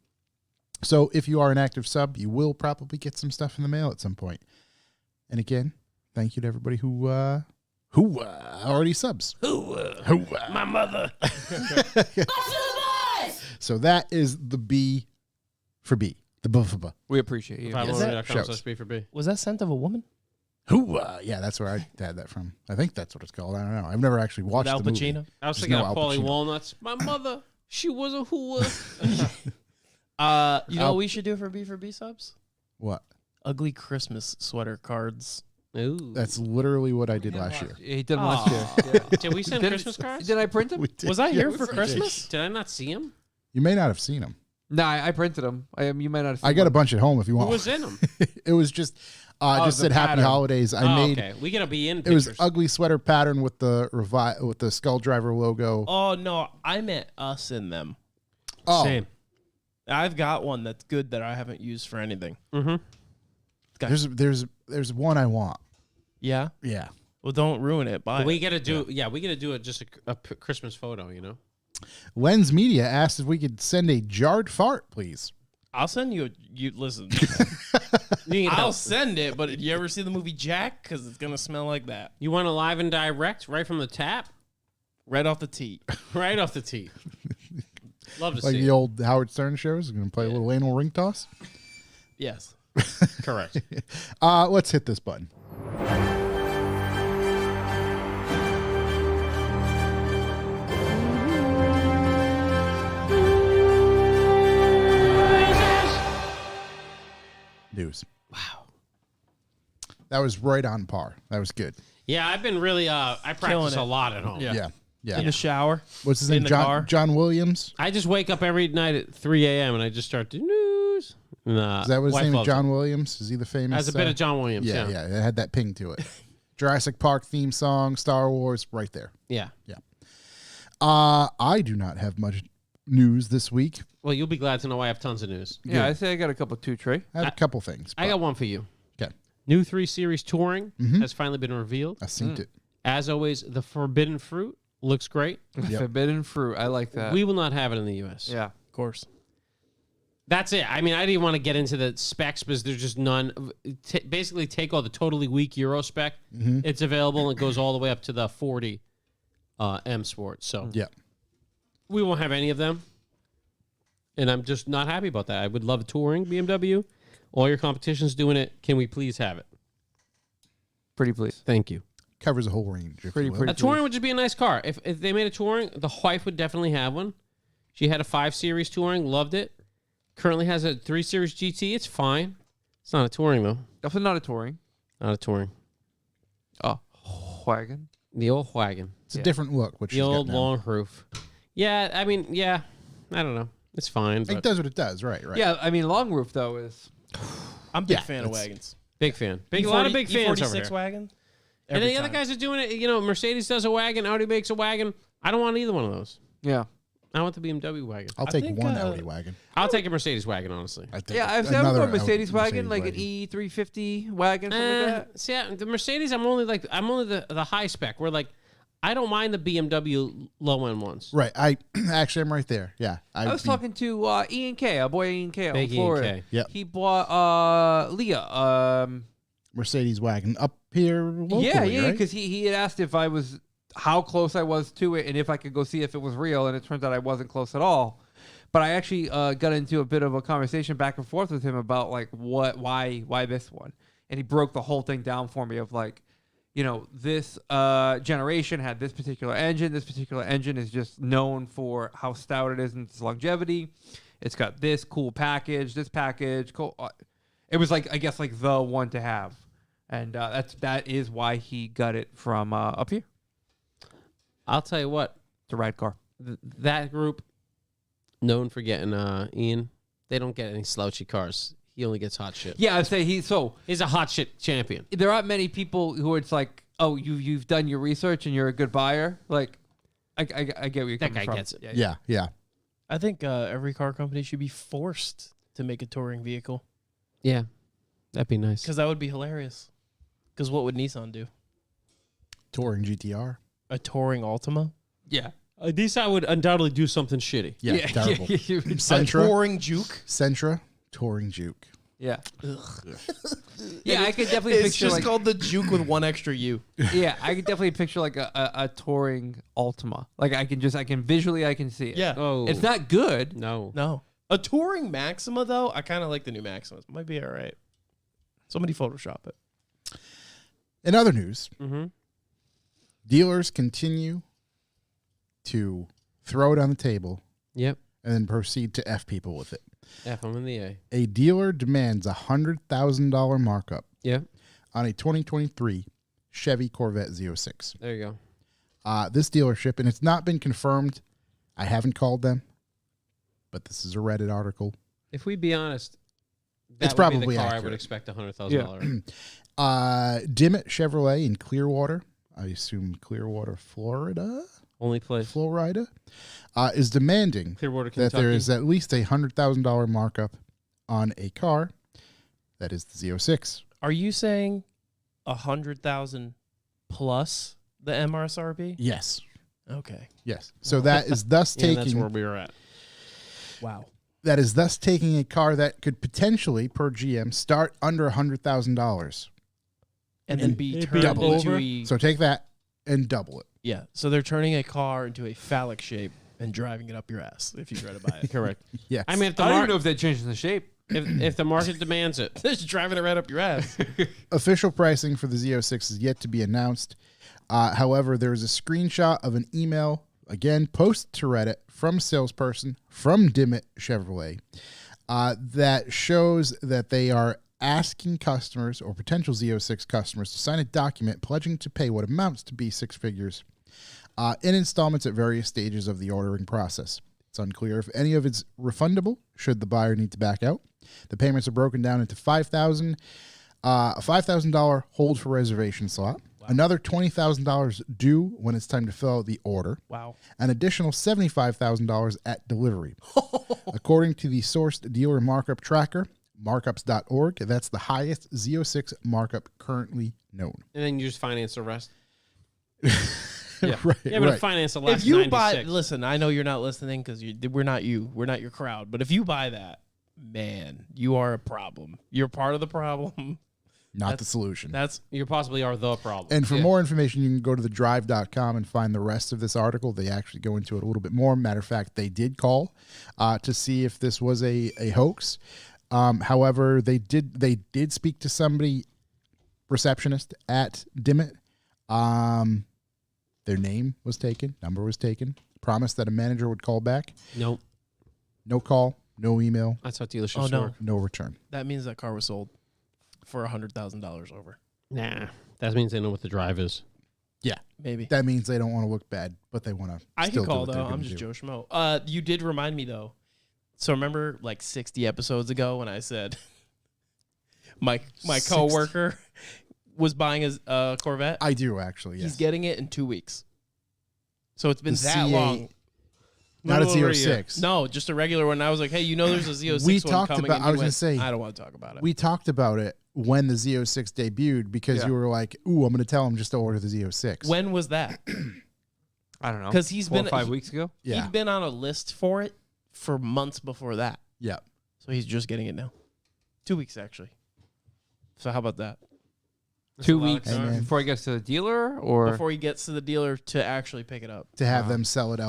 So if you are an active sub, you will probably get some stuff in the mail at some point. And again, thank you to everybody who already subs. My mother. So that is the B for B. The B for B. We appreciate you. Is that- $5.com/B4B. Was that scent of a woman? Who? Yeah, that's where I had that from. I think that's what it's called. I don't know. I've never actually watched Al the movie. Pacino? I was There's thinking no of Al Paulie Pacino. Walnuts. My mother, she was a whore. You know what we should do for B subs? What? Ugly Christmas sweater cards. Ooh. That's literally what I did last year. He did last year. Yeah. Did we send Did- Christmas cards? Did I print them? We did. Was I here Yes, for we did. Christmas? Did I not see him? You may not have seen them. No, I printed them. You might not have seen I got a them. bunch at home if you Who want. was in them? It was just just the said Happy pattern. Holidays. I made Okay, we gotta be in. it was pictures. ugly sweater pattern with the with the Skull Driver logo. Oh, no. I meant us in them. Oh, Same. I've got one that's good that I haven't used for anything. Mm-hmm. there's one I want. Yeah? Yeah. Well, don't ruin it. Buy We it. gotta do. Yeah, we gotta do it. Just a Christmas photo. You know. Lens Media asked if we could send a jarred fart, please. I'll send you. Listen. You, I'll send it, but you ever see the movie Jack? Because it's gonna smell like that. you want a live and direct, right from the tap, Right off the tee. right off the tee. Love to Like see. the it. old Howard Stern shows. Going to play a little anal ring toss. Yes. Correct. Let's hit this button. News. Wow. That was right on par. That was good. Yeah, I've been really. I practice it. a lot at home. Yeah. Yeah. In the shower. What's his in name? the John car. John Williams. I just wake up every night at 3 a.m. and I just start the news. Nah, Is that what his wife name is? loves John it. Williams? Is he the famous? Has a bit of John Williams. Yeah, Yeah, yeah. It had that ping to it. Jurassic Park theme song, Star Wars, right there. yeah. I do not have much news this week. Well, you'll be glad to know I have tons of news. Yeah, I say I got a couple too, Trey. I have a couple things. I got one for you. Okay. New 3 Series touring Mm-hmm. has finally been revealed. I synced it. As always, the Forbidden Fruit looks great. Yep. Forbidden fruit. I like that. We will not have it in the U.S. yeah. Of course. That's it. I mean, I didn't want to get into the specs because there's just none. Basically, take all the totally weak Euro spec. Mm-hmm. It's available and it goes all the way up to the 40 M Sport. So Yeah. we won't have any of them. And I'm just not happy about that. I would love touring BMW. All your competition's doing it. Can we please have it? Pretty please. Thank you. Covers a whole range. If Pretty, you will. pretty. A touring would just be a nice car. If they made a touring, the wife would definitely have one. She had a 5 Series touring, loved it. Currently has a 3 Series GT. It's fine. It's not a touring though. Definitely not a touring. Not a touring. Oh, wagon. The old wagon. It's a different look. Which The old long roof. Yeah, I mean, yeah. I don't know. It's fine. It But does what it does. Right. Right. Yeah, I mean, long roof though is. I'm a big Yeah, fan of that's- wagons. big fan. A lot of big fans over E46 here. wagon. And Every the other time. guys are doing it. You know, Mercedes does a wagon. Audi makes a wagon. I don't want either one of those. Yeah. I want the BMW wagon. I'll I take think, one Audi wagon. I'll take a Mercedes wagon, honestly. I think Yeah, I've another never a Mercedes wagon, like Mercedes an E350 wagon, something like that. See, the Mercedes, I'm only the high spec. Where like, I don't mind the BMW low end ones. Right. I actually am right there. Yeah. I was talking to Ian K, our boy Ian K, out in Big Ian Florida. K. Yep. He bought Leah. Mercedes wagon up here locally. Yeah, right? because he had asked if I was how close I was to it and if I could go see if it was real, and it turns out I wasn't close at all. But I actually got into a bit of a conversation back and forth with him about like why this one, and he broke the whole thing down for me of like, you know, this generation had this particular engine. This particular engine is just known for how stout it is and its longevity. It's got this cool package, this package. Cool. It was like, I guess, like the one to have. And that is why he got it from up here. I'll tell you what, It's a ride car. that group, known for getting Ian, they don't get any slouchy cars. He only gets hot shit. Yeah, I'd say he's He's a hot shit champion. there aren't many people who it's like, oh, you've done your research and you're a good buyer. Like, I get where you're That coming guy from. gets it. Yeah. Yeah. I think every car company should be forced to make a touring vehicle Yeah, that'd be nice. because that would be hilarious. Because what would Nissan do? Touring GTR. A touring Altima? Yeah. Nissan would undoubtedly do something shitty. Yeah. Terrible. A Sentra. touring Juke? Sentra. Touring Juke. Yeah. Yeah, I could definitely It's picture just like called the Juke with one extra U. yeah, I could definitely picture like a touring Altima. Like I can visually see it. Yeah. Oh, It's not good. No. No. A touring Maxima, though, I kind of like the new Maximas. Might be all right. Somebody Photoshop it. In other news, Mm-hmm. dealers continue to throw it on the table Yep. and then proceed to F people with it. F, I'm in the A. A dealer demands $100,000 markup Yep. on a 2023 Chevy Corvette Z06. There you go. This dealership, and it's not been confirmed. I haven't called them, but this is a Reddit article. If we be honest, It's would be probably the car I accurate. would expect $100,000. Dimmitt Chevrolet in Clearwater, I assume Clearwater, Florida, Only place. Florida, is demanding Clearwater, that Kentucky. there is at least a $100,000 markup on a car that is the Z06. Are you saying 100,000 plus the MSRP? Yes. Okay. Yes. So that is thus Yeah, that's taking where we were at. Wow. that is thus taking a car that could potentially, per GM, start under $100,000. And then be It'd turned be double into over. a... So take that and double it. Yeah. So they're turning a car into a phallic shape and driving it up your ass if you try to buy it. Correct. Yes. I mean, if the I don't even market know if they changed the shape. if the market demands it, Just driving it right up your ass. official pricing for the Z06 is yet to be announced. However, there is a screenshot of an email, again, posted to Reddit from a salesperson from Dimmitt Chevrolet that shows that they are asking customers or potential Z06 customers to sign a document pledging to pay what amounts to be six figures in installments at various stages of the ordering process. It's unclear if any of it's refundable should the buyer need to back out. The payments are broken down into $5,000, a $5,000 hold for reservation slot, another $20,000 due when it's time to fill out the order, Wow. an additional $75,000 at delivery. According to the sourced dealer markup tracker, markups.org, that's the highest Z06 markup currently known. and then you just finance the rest. Yeah. Right, Yeah, but right. finance the last If you 96. buy... Listen, I know you're not listening because we're not you. We're not your crowd. But if you buy that, man, you are a problem. You're part of the problem. Not the solution. That's... You possibly are the problem. And for Yeah. more information, you can go to thedrive.com and find the rest of this article. They actually go into it a little bit more. Matter of fact, they did call to see if this was a hoax. However, they did speak to somebody, receptionist at Dimmitt. Their name was taken, number was taken, promised that a manager would call back. Nope. No call, no email, That's how dealerships Oh, no. work. no return. That means that car was sold for $100,000 over. Nah. That means they know what the drive is. Yeah, Maybe. that means they don't want to look bad, but they want to. I still can call, do what though. they're I'm gonna just do. Joe Schmo. You did remind me, though. So remember, like 60 episodes ago when I said my 60. coworker was buying his Corvette? I do actually. Yes. He's getting it in 2 weeks. So it's been The that C8 long. Not a Little over a year. Z06. No, just a regular one. I was like, hey, you know there's a Z06 We one talked coming. about- and I he was gonna went, say, I don't want to talk about it. We talked about it when the Z06 debuted because Yeah. you were like, "Ooh, I'm going to tell him just to order the Z06." When was that? I don't know. 'Cause he's 4 been- or 5 he- weeks ago. Yeah, He'd been on a list for it for months before that. yeah. So he's just getting it now. 2 weeks, actually. So how about that? 2 a lot of weeks Hey, man. before he gets to the dealer, or Before he gets to the dealer to actually pick it up. To have Wow. them sell it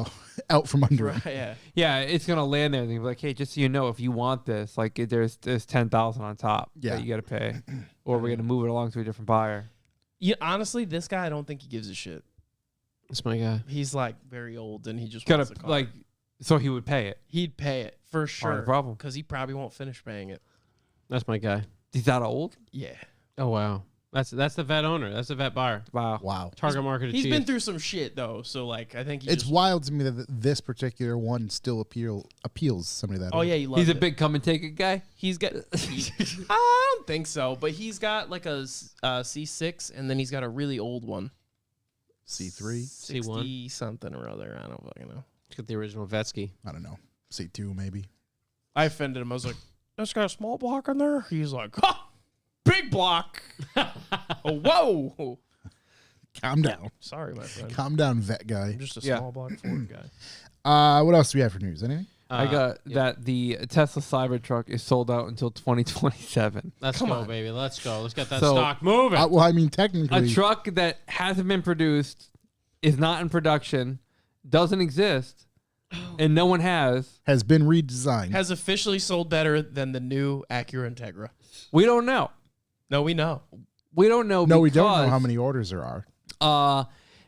out from under him. Right, yeah. yeah, it's gonna land there. And they'll be like, hey, just so you know, if you want this, like there's 10,000 on top Yeah. that you got to pay, or we're gonna move it along to a different buyer. Yeah, honestly, this guy, I don't think he gives a shit. That's my guy. He's like very old and he just Gotta wants a car. like, so he would pay it. He'd pay it for Part sure. of the problem. Because he probably won't finish paying it. That's my guy. He's that old. Yeah. Oh wow. That's the vet owner. That's the vet buyer. Wow. Wow. Target market He's achieved. been through some shit though, so like I think he It's just, wild to me that this particular one still appeals somebody that oh old. yeah, he loves He's a it. big come and take it guy. He's got I don't think so, but he's got like a C6 and then he's got a really old one. C3. 60 something or other. I don't fucking know. Got the original Vetsky. I don't know. C2 maybe. I offended him. I was like, "That's got a small block in there." He's like, "Ha, big block." Oh, whoa. Calm down. Sorry, my friend. Calm down, vet guy. I'm just a Yeah. small block Ford guy. What else do we have for news? Anything? I got that the Tesla Cybertruck is sold out until 2027. Let's Come go, on. baby. Let's go. Let's get that So- stock moving. Well, I mean, A technically, truck that hasn't been produced, is not in production, doesn't exist, and no one has. has been redesigned. Has officially sold better than the new Acura Integra. We don't know. No, we know. We don't know. No, we don't know because, how many orders there are.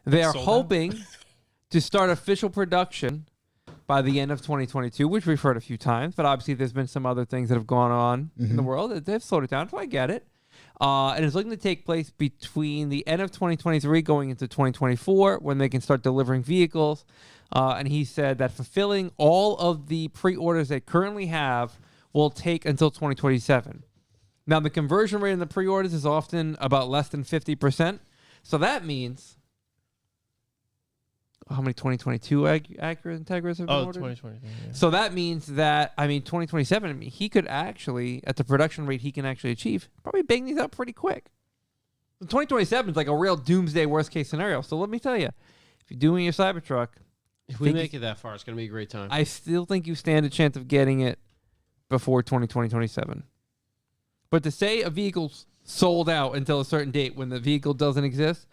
They are Sold out? hoping to start official production by the end of 2022, which we've heard a few times. But obviously, there's been some other things that have gone on in the world that they've slowed it down. So I get it. And it's looking to take place between the end of 2023 going into 2024 when they can start delivering vehicles. And he said that fulfilling all of the pre-orders they currently have will take until 2027. Now, the conversion rate in the pre-orders is often about less than 50%. So that means how many 2022 Acura Integras have been Oh, ordered? 2020. Yeah. So that means that, 2027, he could actually, at the production rate he can actually achieve, probably bang these out pretty quick. So 2027 is like a real doomsday worst case scenario. So let me tell you, if you're doing your Cybertruck, if we think make it that far, it's going to be a great time. I still think you stand a chance of getting it before 2027. But to say a vehicle's sold out until a certain date when the vehicle doesn't exist,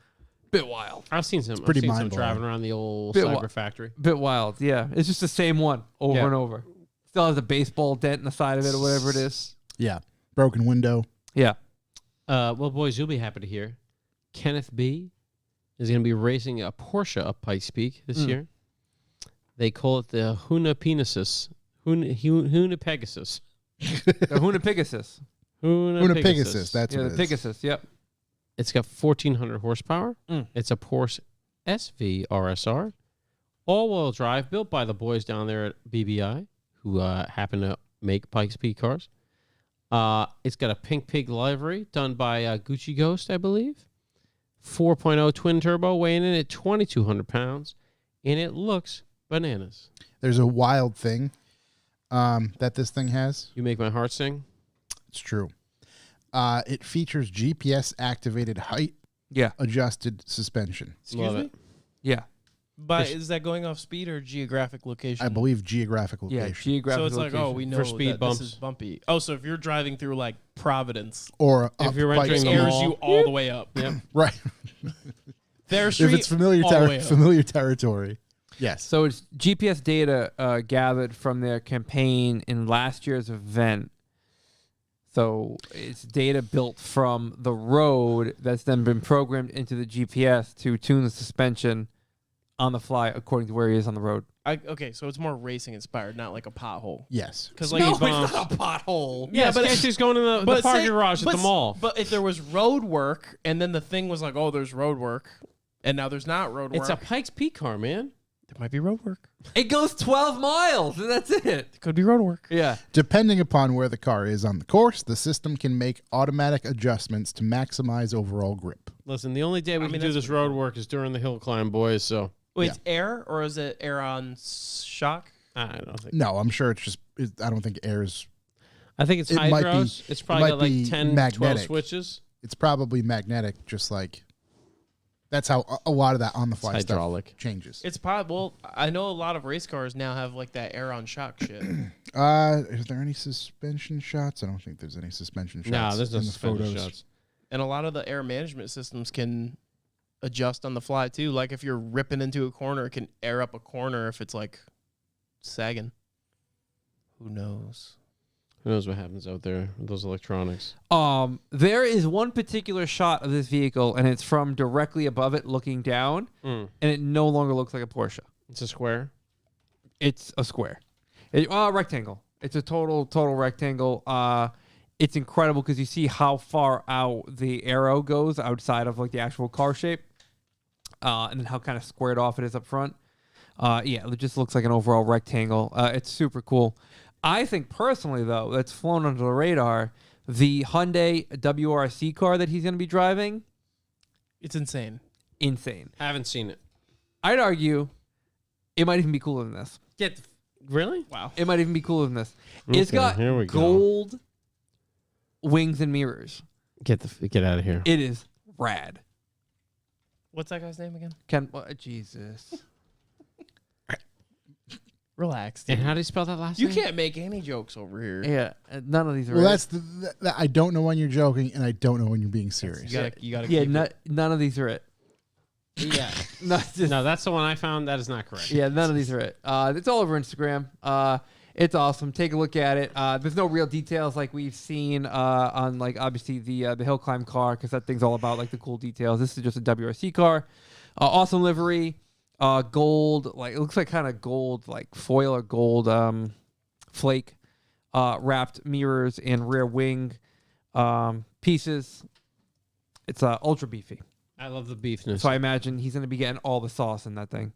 bit wild. I've seen some. pretty I've seen some mind-blowing. driving around the old Bit cyber wa- factory. Bit wild, yeah. It's just the same one over Yeah. and over. Still has a baseball dent in the side of it or whatever it is. Yeah. Broken window. Yeah. Well, boys, you'll be happy to hear Kenneth B is going to be racing a Porsche up Pikes Peak this year. They call it the Huna Pegasus. Huna Pegasus. The Huna Pegasus. Una Pegasus. That's Yeah, what the it is. Pegasus, yep. It's got 1,400 horsepower. Mm. It's a Porsche SV RSR, all-wheel drive, built by the boys down there at BBI, who happen to make Pikes Peak cars. It's got a pink pig livery done by Gucci Ghost, I believe. 4.0 twin turbo, weighing in at 2,200 pounds, and it looks bananas. There's a wild thing that this thing has. You make my heart sing. It's true. It features GPS activated height Yeah. adjusted suspension. Love it. Yeah. But is that going off speed or geographic location? I believe geographic Yeah. location. Geographic So it's like, location. oh, we know For speed that bumps. this is bumpy. Oh, so if you're driving through like Providence, or If up you're Pikes entering it the Peak. airs mall. you all the way up. Yep. Right. Their If street, it's familiar all the way up. familiar territory. Yes. So it's GPS data gathered from their campaign in last year's event. So it's data built from the road that's then been programmed into the GPS to tune the suspension on the fly according to where he is on the road. Okay, so it's more racing inspired, not like a pothole. Yes. Because like Speed bumps. a pothole. Yeah, but but Casey's going in the but parking say- garage at but the mall. But if there was road work, and then the thing was like, oh, there's road work, and now there's not road work, It's a Pikes Peak car, man. there might be road work. It goes 12 miles, and that's it. It could be road work. Yeah. Depending upon where the car is on the course, the system can make automatic adjustments to maximize overall grip. Listen, the only day we I mean, can do that's this road work is during the hill climb, boys. So Wait, Yeah. it's air or is it air on shock? I don't think. No, I'm sure it's just. I don't think air is. I think it's It might be- hydros. It's probably might got like be 10, 12 magnetic. switches. It's probably magnetic, just like. That's how a lot of that on the fly It's stuff hydraulic. changes. It's possible. I know a lot of race cars now have like that air on shock shit. Is there any suspension shots? I don't think there's any suspension shots. No, there's no in the suspension photos. shots. And a lot of the air management systems can adjust on the fly too. Like if you're ripping into a corner, it can air up a corner if it's like sagging. Who knows? Who knows what happens out there with those electronics? There is one particular shot of this vehicle, and it's from directly above it looking down, and it no longer looks like a Porsche. It's a square. It's a square. Rectangle. It's a total rectangle. It's incredible because you see how far out the arrow goes outside of like the actual car shape, and then how kind of squared off it is up front. Yeah, it just looks like an overall rectangle. It's super cool. I think personally, though, that's flown under the radar, the Hyundai WRC car that he's going to be driving, It's insane. insane. Haven't seen it. I'd argue it might even be cooler than this. Really? Wow. It might even be cooler than this. It's Okay, got here we go. gold wings and mirrors. Get out of here. It is rad. What's that guy's name again? Jesus. Relax. And Dude. how do you spell that last You name? can't make any jokes over here. Yeah, none of these are Well, it. that's I don't know when you're joking, and I don't know when you're being serious. You gotta. Yeah, keep it. none of these are it. Yeah. No, just- No, that's the one I found. That is not correct. yeah, none of these are it. It's all over Instagram. It's awesome. Take a look at it. There's no real details like we've seen on like obviously the hill climb car because that thing's all about like the cool details. This is just a WRC car. Awesome livery. Gold, like it looks like kind of gold, like foil or gold flake wrapped mirrors and rear wing pieces. It's ultra beefy. I love the beefness. So I imagine he's going to be getting all the sauce in that thing.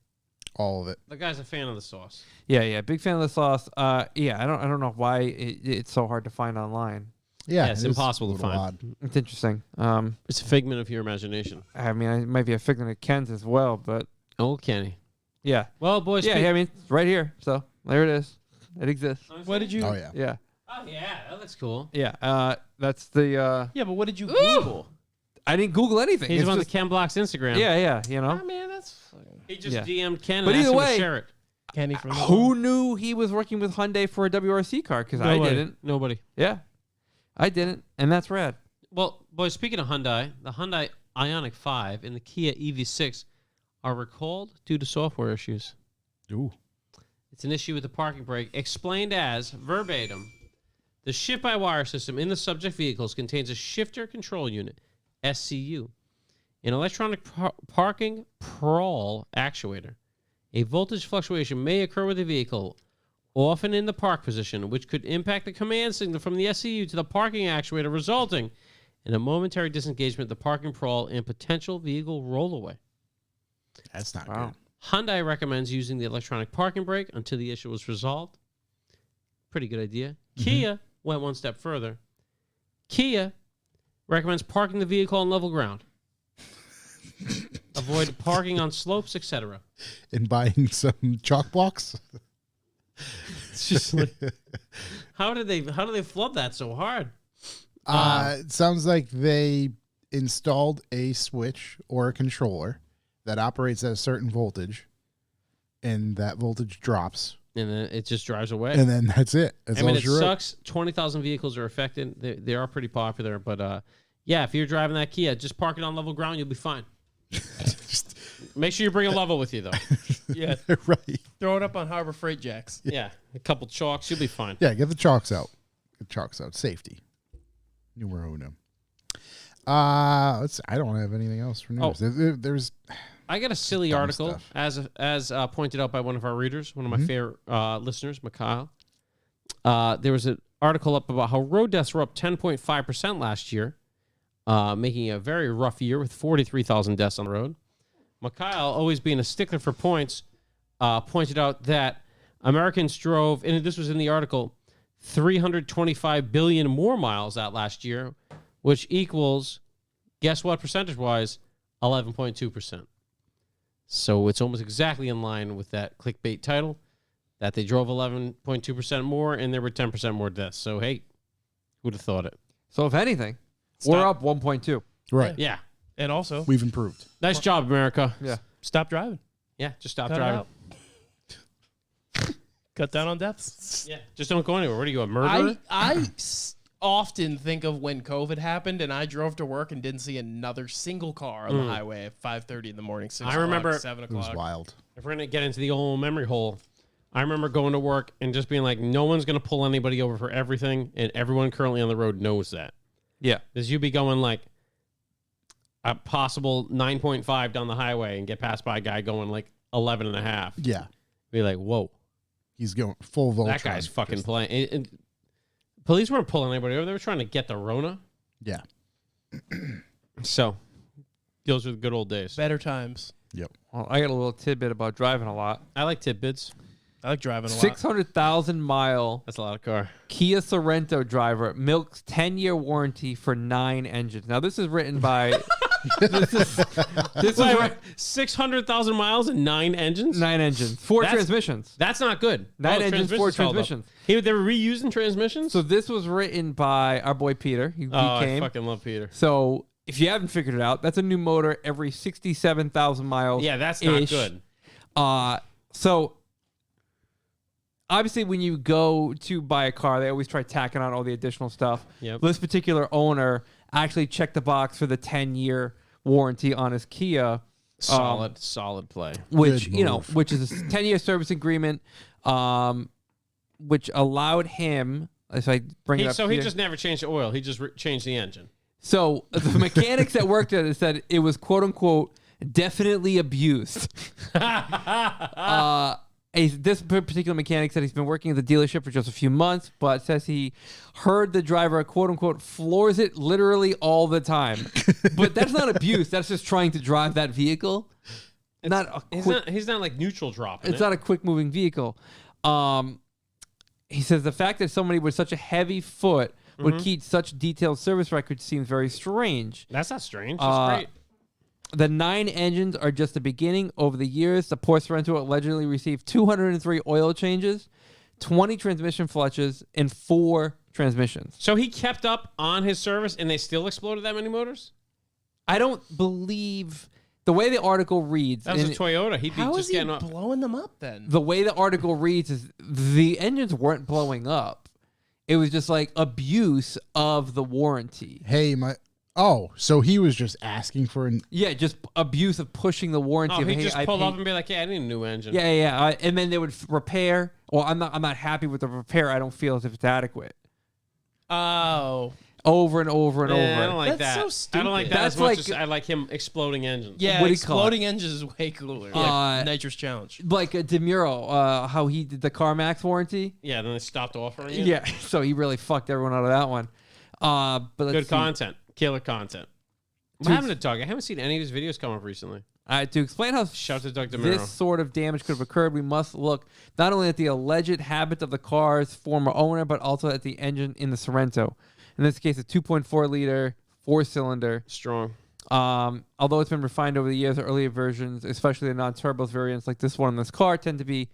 All of it. The guy's a fan of the sauce. Yeah, big fan of the sauce. Yeah, I don't know why it's so hard to find online. Yeah, Yeah, it's it is impossible a to little find. odd. It's interesting. It's a figment of your imagination. I mean, it might be a figment of Ken's as well, but Oh, Kenny. yeah, Well, boys. yeah. I mean, it's right here. So there it is. It exists. What did you? Oh yeah. Yeah, Oh, yeah. That looks cool. yeah. That's the. Yeah, but what did you Google? I didn't Google anything. He's It's on just- the Ken Block's Instagram. Yeah. You know. Oh man, that's fucking He just Yeah. DM'd Ken But and asked either him way- to share it. Kenny from the Who knew he was working with Hyundai for a WRC car? Because I Nobody. didn't. Nobody. Yeah, I didn't, and that's rad. Well, boys, speaking of Hyundai, the Hyundai Ioniq 5 and the Kia EV6 are recalled due to software issues. Ooh. It's an issue with the parking brake, explained as, verbatim, the shift-by-wire system in the subject vehicles contains a shifter control unit, SCU, an electronic parking PROL actuator. A voltage fluctuation may occur with the vehicle, often in the park position, which could impact the command signal from the SCU to the parking actuator, resulting in a momentary disengagement of the parking PROL and potential vehicle rollaway. That's not Wow. good. Hyundai recommends using the electronic parking brake until the issue is resolved. Pretty good idea. Kia went one step further. Kia recommends parking the vehicle on level ground. Avoid parking on slopes, etc. And buying some chalk blocks. It's just like, how do they flub that so hard? It sounds like they installed a switch or a controller that operates at a certain voltage, and that voltage drops, And then it just drives away. and then that's it. That's I mean, all it she wrote. sucks. 20,000 vehicles are affected. They are pretty popular, but yeah, if you're driving that Kia, just park it on level ground. You'll be fine. Make sure you bring a level with you, though. Yeah, Right. throw it up on Harbor Freight Jacks. Yeah, a couple chalks, you'll be fine. Yeah, get the chalks out. Get chalks out. Safety. Numero uno. I don't have anything else for news. There's I got a silly dumb article, stuff. as pointed out by one of our readers, one of my favorite listeners, Mikhail. There was an article up about how road deaths were up 10.5% last year, making it a very rough year with 43,000 deaths on the road. Mikhail, always being a stickler for points, pointed out that Americans drove, and this was in the article, 325 billion more miles out last year, which equals, guess what, percentage-wise, 11.2%. So it's almost exactly in line with that clickbait title, that they drove 11.2% more and there were 10% more deaths. So, hey, who'd have thought it? So if anything, we're up 1.2. right. Yeah. And also, We've improved. Nice job, America. Yeah. stop driving. Yeah, just stop Cut it driving. out. Cut down on deaths. Yeah, just don't go anywhere. What are you, a murderer? I often think of when COVID happened and I drove to work and didn't see another single car on the highway at 5:30 in the morning. 6 I remember- 7 It was o'clock. wild. If we're going to get into the old memory hole, I remember going to work and just being like, no one's going to pull anybody over for everything, and everyone currently on the road knows that. Yeah. Because you'd be going like a possible 9.5 down the highway and get passed by a guy going like 11 and a half. Yeah. Be like, whoa, He's going full Voltron. that guy's fucking Just- playing. And police weren't pulling anybody over. They were trying to get the Rona. Yeah. So those were the good old days. Better times. Yep. Well, I got a little tidbit about driving a lot. I like tidbits. I like driving a lot. 600,000 mile That's a lot of car. Kia Sorento driver milks 10-year warranty for 9 engines. Now this is written by this is Wait, 600,000 miles and 9 engines? 9 engines, 4 That's- transmissions. That's not good. 9 engines, 4 transmissions held up. transmissions. They were reusing transmissions? So this was written by our boy Peter. He I came. fucking love Peter. So if you haven't figured it out, that's a new motor every 67,000 miles. Yeah, that's not ish. good. So obviously when you go to buy a car, they always try tacking on all the additional stuff. Yep. This particular owner actually checked the box for the 10-year warranty on his Kia. Solid play. Which Good move. which is a 10-year service agreement, which allowed him. If I bring it up, So he here. just never changed the oil. He just changed the engine. So the mechanics that worked at it said it was quote unquote definitely abused. This particular mechanic said he's been working at the dealership for just a few months, but says he heard the driver quote unquote floors it literally all the time. But that's not abuse. That's just trying to drive that vehicle. He's not like neutral dropping. It's not a quick moving vehicle. He says the fact that somebody with such a heavy foot would keep such detailed service records seems very strange. That's not strange. That's great. The 9 engines are just the beginning. Over the years, the Porsche rental allegedly received 203 oil changes, 20 transmission flushes, and 4 transmissions. So he kept up on his service, and they still exploded that many motors? I don't believe the way the article reads. That was a and Toyota. He'd be How is just he getting up. blowing them up then? the way the article reads is the engines weren't blowing up. It was just like abuse of the warranty. Hey, so he was just asking for an. Yeah, just abuse of pushing the warranty. Oh, of, he hey, just I pulled paid- up and be like, "Yeah, I need a new engine." Yeah. And then they would repair. Well, I'm not happy with the repair. I don't feel as if it's adequate. Oh. Over and over and Yeah, I over. don't like That's that. so stupid. I don't like that That's as much like- as I like him exploding engines. Yeah, What do you call exploding engines is way cooler. Like Nature's Challenge. Like DeMuro, how he did the CarMax warranty. Yeah, then they stopped offering it. Yeah, so he really fucked everyone out of that one. But let's Good see. content. Killer content. What happened to Doug? I haven't seen any of his videos come up recently. To explain how Shout out to Doug DeMuro. this sort of damage could have occurred, we must look not only at the alleged habits of the car's former owner, but also at the engine in the Sorrento. In this case, a 2.4-liter 4-cylinder. Strong. Although it's been refined over the years, the earlier versions, especially the non-turbos variants like this one in this car, tend to be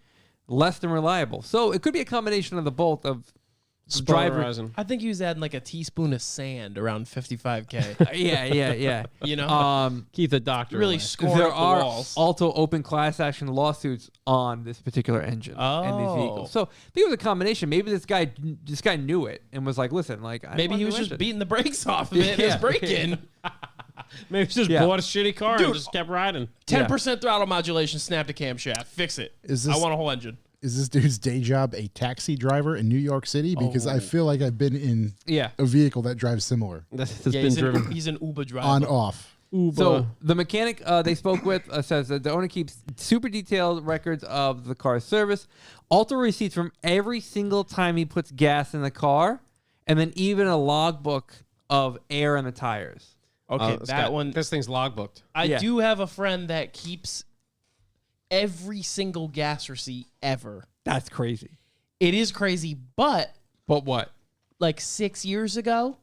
less than reliable. So it could be a combination of the both of the driver. Spolarizing. I think he was adding like a teaspoon of sand around 55K. Yeah. You know? Keith the doctor. Really away. scoring There up the are walls. also open class action lawsuits on this particular engine and these vehicles. So I think it was a combination. Maybe this guy knew it and was like, "Listen, like I Maybe want he a was new just engine." beating the brakes off of it in his break-in. Maybe he just Yeah. bought a shitty car Dude, and just kept riding. 10% throttle modulation, snapped a camshaft. Fix it. Is this- I want a whole engine. Is this dude's day job a taxi driver in New York City? Because I feel like I've been in Yeah. a vehicle that drives similar That's Yeah, he's an Uber driver. on off. So the mechanic they spoke with says that the owner keeps super detailed records of the car's service, also receipts from every single time he puts gas in the car, and then even a logbook of air in the tires. Okay, that one. This thing's logbooked. I Yeah. do have a friend that keeps every single gas receipt ever. That's crazy. It is crazy, but But what? like 6 years ago,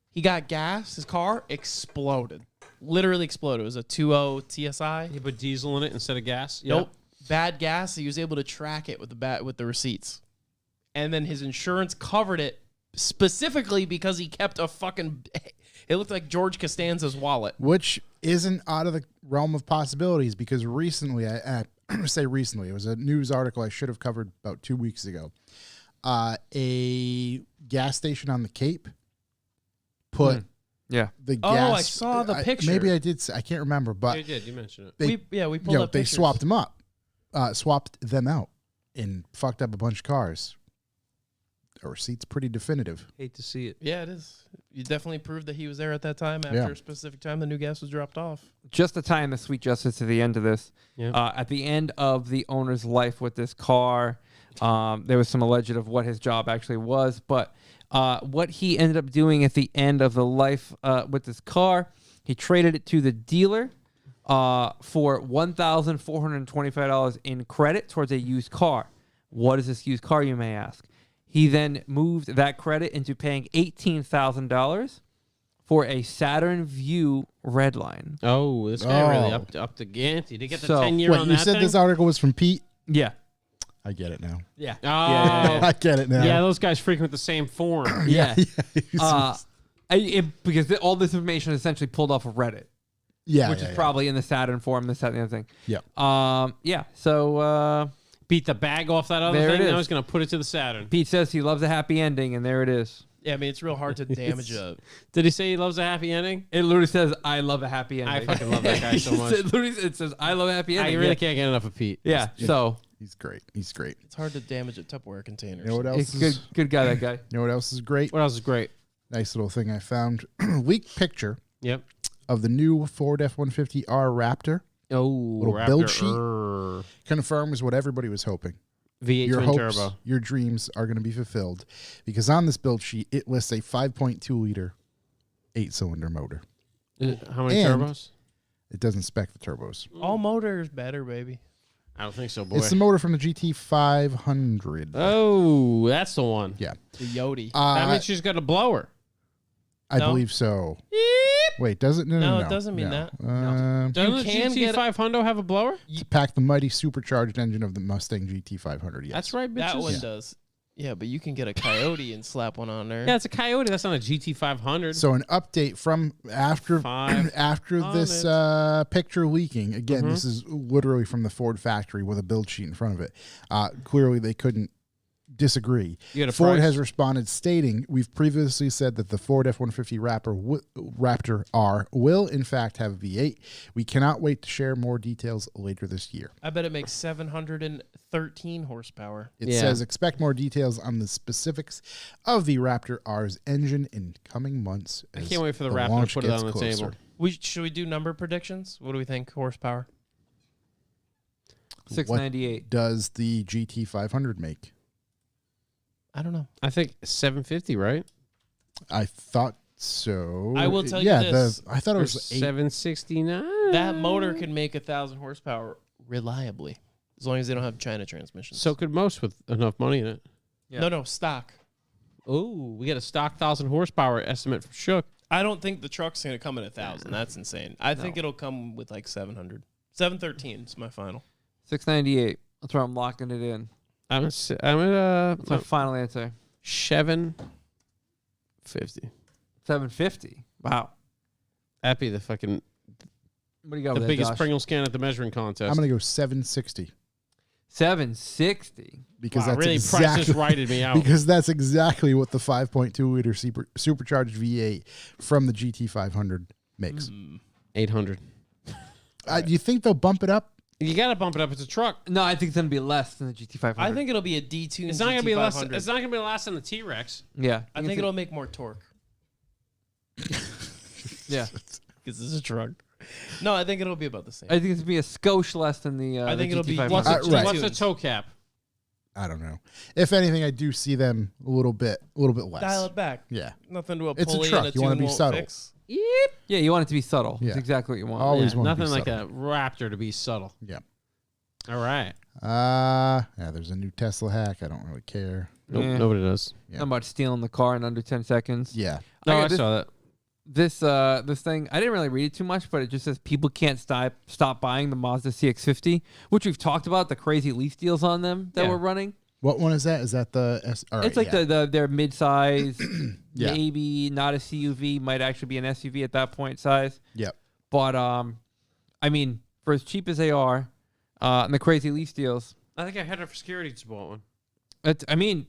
he got gas. His car exploded. Literally exploded. It was a 2.0 TSI. He put diesel in it instead of gas. Nope. Bad gas. He was able to track it with the receipts. And then his insurance covered it specifically because he kept a fucking... It looked like George Costanza's wallet. Which isn't out of the realm of possibilities because recently, I say recently, it was a news article I should have covered about 2 weeks ago. A gas station on the Cape put Yeah. the Oh, gas. I saw the picture. Maybe I did. I can't remember, but You did. You mentioned it. they, We pulled up they pictures. swapped them up, swapped them out, and fucked up a bunch of cars. The receipt's pretty definitive. Hate to see it. Yeah, it is. You definitely proved that he was there at that time after Yeah. a specific time the new gas was dropped off. Just to tie in the sweet justice to the end of this, Yeah. at the end of the owner's life with this car, there was some alleged of what his job actually was, but what he ended up doing at the end of the life with this car, he traded it to the dealer for $1,425 in credit towards a used car. What is this used car, you may ask? He then moved that credit into paying $18,000 for a Saturn Vue Redline. Oh, this guy really Oh. up the ante. Did he get the So- 10-year Wait, on you that said thing? this article was from Pete? Yeah. I get it now. Yeah. Oh. I get it now. Yeah, those guys frequent the same forum. Yeah. Because all this information is essentially pulled off of Reddit, yeah, which is probably in the Saturn forum, this, that, and the other thing. Yeah. Yeah. So beat the bag off that other There it thing. Now is. he's going to put it to the Saturn. Pete says he loves a happy ending, and there it is. Yeah, I mean, it's real hard to damage a. Did he say he loves a happy ending? It literally says, "I love a happy ending." I fucking love that guy so much. It says, "I love a happy I ending." really yeah. can't get enough of Pete. Yeah. So He's great. He's great. It's hard to damage a Tupperware container. You know what else it's is? good guy. That guy. You know what else is great? What else is great? Nice little thing I found. Leaked picture Yep. of the new Ford F-150R Raptor. Oh, Little build sheet. Confirms what everybody was hoping. V8 Your twin hopes, turbo. your dreams are going to be fulfilled because on this build sheet it lists a 5.2 liter 8-cylinder motor. How many And- turbos? It doesn't spec the turbos. All motors better, baby. I don't think so, boy. It's the motor from the GT500. Oh, that's the one. Yeah, The Yodi. That means she's got a blower. I No. believe so. Wait, does it? No, No, no, it no. doesn't mean No. that. Doesn't the can get a- GT500 have a blower? To pack the mighty supercharged engine of the Mustang GT500. Yes. That's right, bitches. That one does. Yeah, but you can get a Coyote and slap one on there. Yeah, it's a Coyote. That's not a GT500. So an update from after 500. after this picture leaking. Again, this is literally from the Ford factory with a build sheet in front of it. Clearly, they couldn't disagree. You got a Ford price? has responded stating, "We've previously said that the Ford F-150 Raptor R will in fact have a V8. We cannot wait to share more details later this year." I bet it makes 713 horsepower. It Yeah. says expect more details on the specifics of the Raptor R's engine in coming months. I as can't wait for the Raptor launch to put it gets on the closer. table. Should we do number predictions? What do we think horsepower? 698. Does the GT500 make? I don't know. I think 750, right? I thought so. I will tell you yeah, this. I thought it Or was 8. 769. That motor can make 1,000 horsepower reliably, as long as they don't have China transmissions. So could most with enough money in it. Yeah. No, stock. Oh, we get a stock 1,000 horsepower estimate from Shook. I don't think the truck's going to come at 1,000. That's insane. I think it'll come with like 700. 713 is my final. 698. That's where I'm locking it in. I'm at That's my final answer. 750. 750. Wow. That'd be the fucking What do you got the with biggest that, Josh? Pringle scan at the measuring contest. I'm going to go 760 760. because Wow, that's really exactly Price righted me out. because that's exactly what the 5.2 liter supercharged V8 from the GT500 makes. 800. Do you think they'll bump it up? You got to bump it up. It's a truck. No, I think it's going to be less than the GT500. I think it'll be a detuned It's not going to be less. GT500. It's not going to be less than the T-Rex. Yeah. I think it'll make more torque Yeah. because this is a truck. No, I think it'll be about the same. I think it's going to be a skosh less than the I think it'll be- GT500. what's right. What's the Tunes. toe cap? I don't know. If anything, I do see them a little bit less. Dial it back. Yeah. Nothing to a It's a pulley truck. and a You wanna tune be won't subtle. fix. Yeah, you want it to be subtle. Yeah. That's exactly what you want. Always Yeah, want to be nothing like subtle. a Raptor to be subtle. Yeah. All right. Yeah, there's a new Tesla hack. I don't really care. Nope, Yeah. nobody does. Yeah. How about stealing the car in under 10 seconds? Yeah. No, got I saw that. This thing, I didn't really read it too much, but it just says people can't stop buying the Mazda CX-50, which we've talked about, the crazy lease deals on them that Yeah. we're running. What one is that? Is that the S? All right, It's like yeah. their mid-size, Yeah. maybe not a CUV, might actually be an SUV at that point size. Yep. But, I mean, for as cheap as they are, and the crazy lease deals, I think I had it for security to bought one. I mean,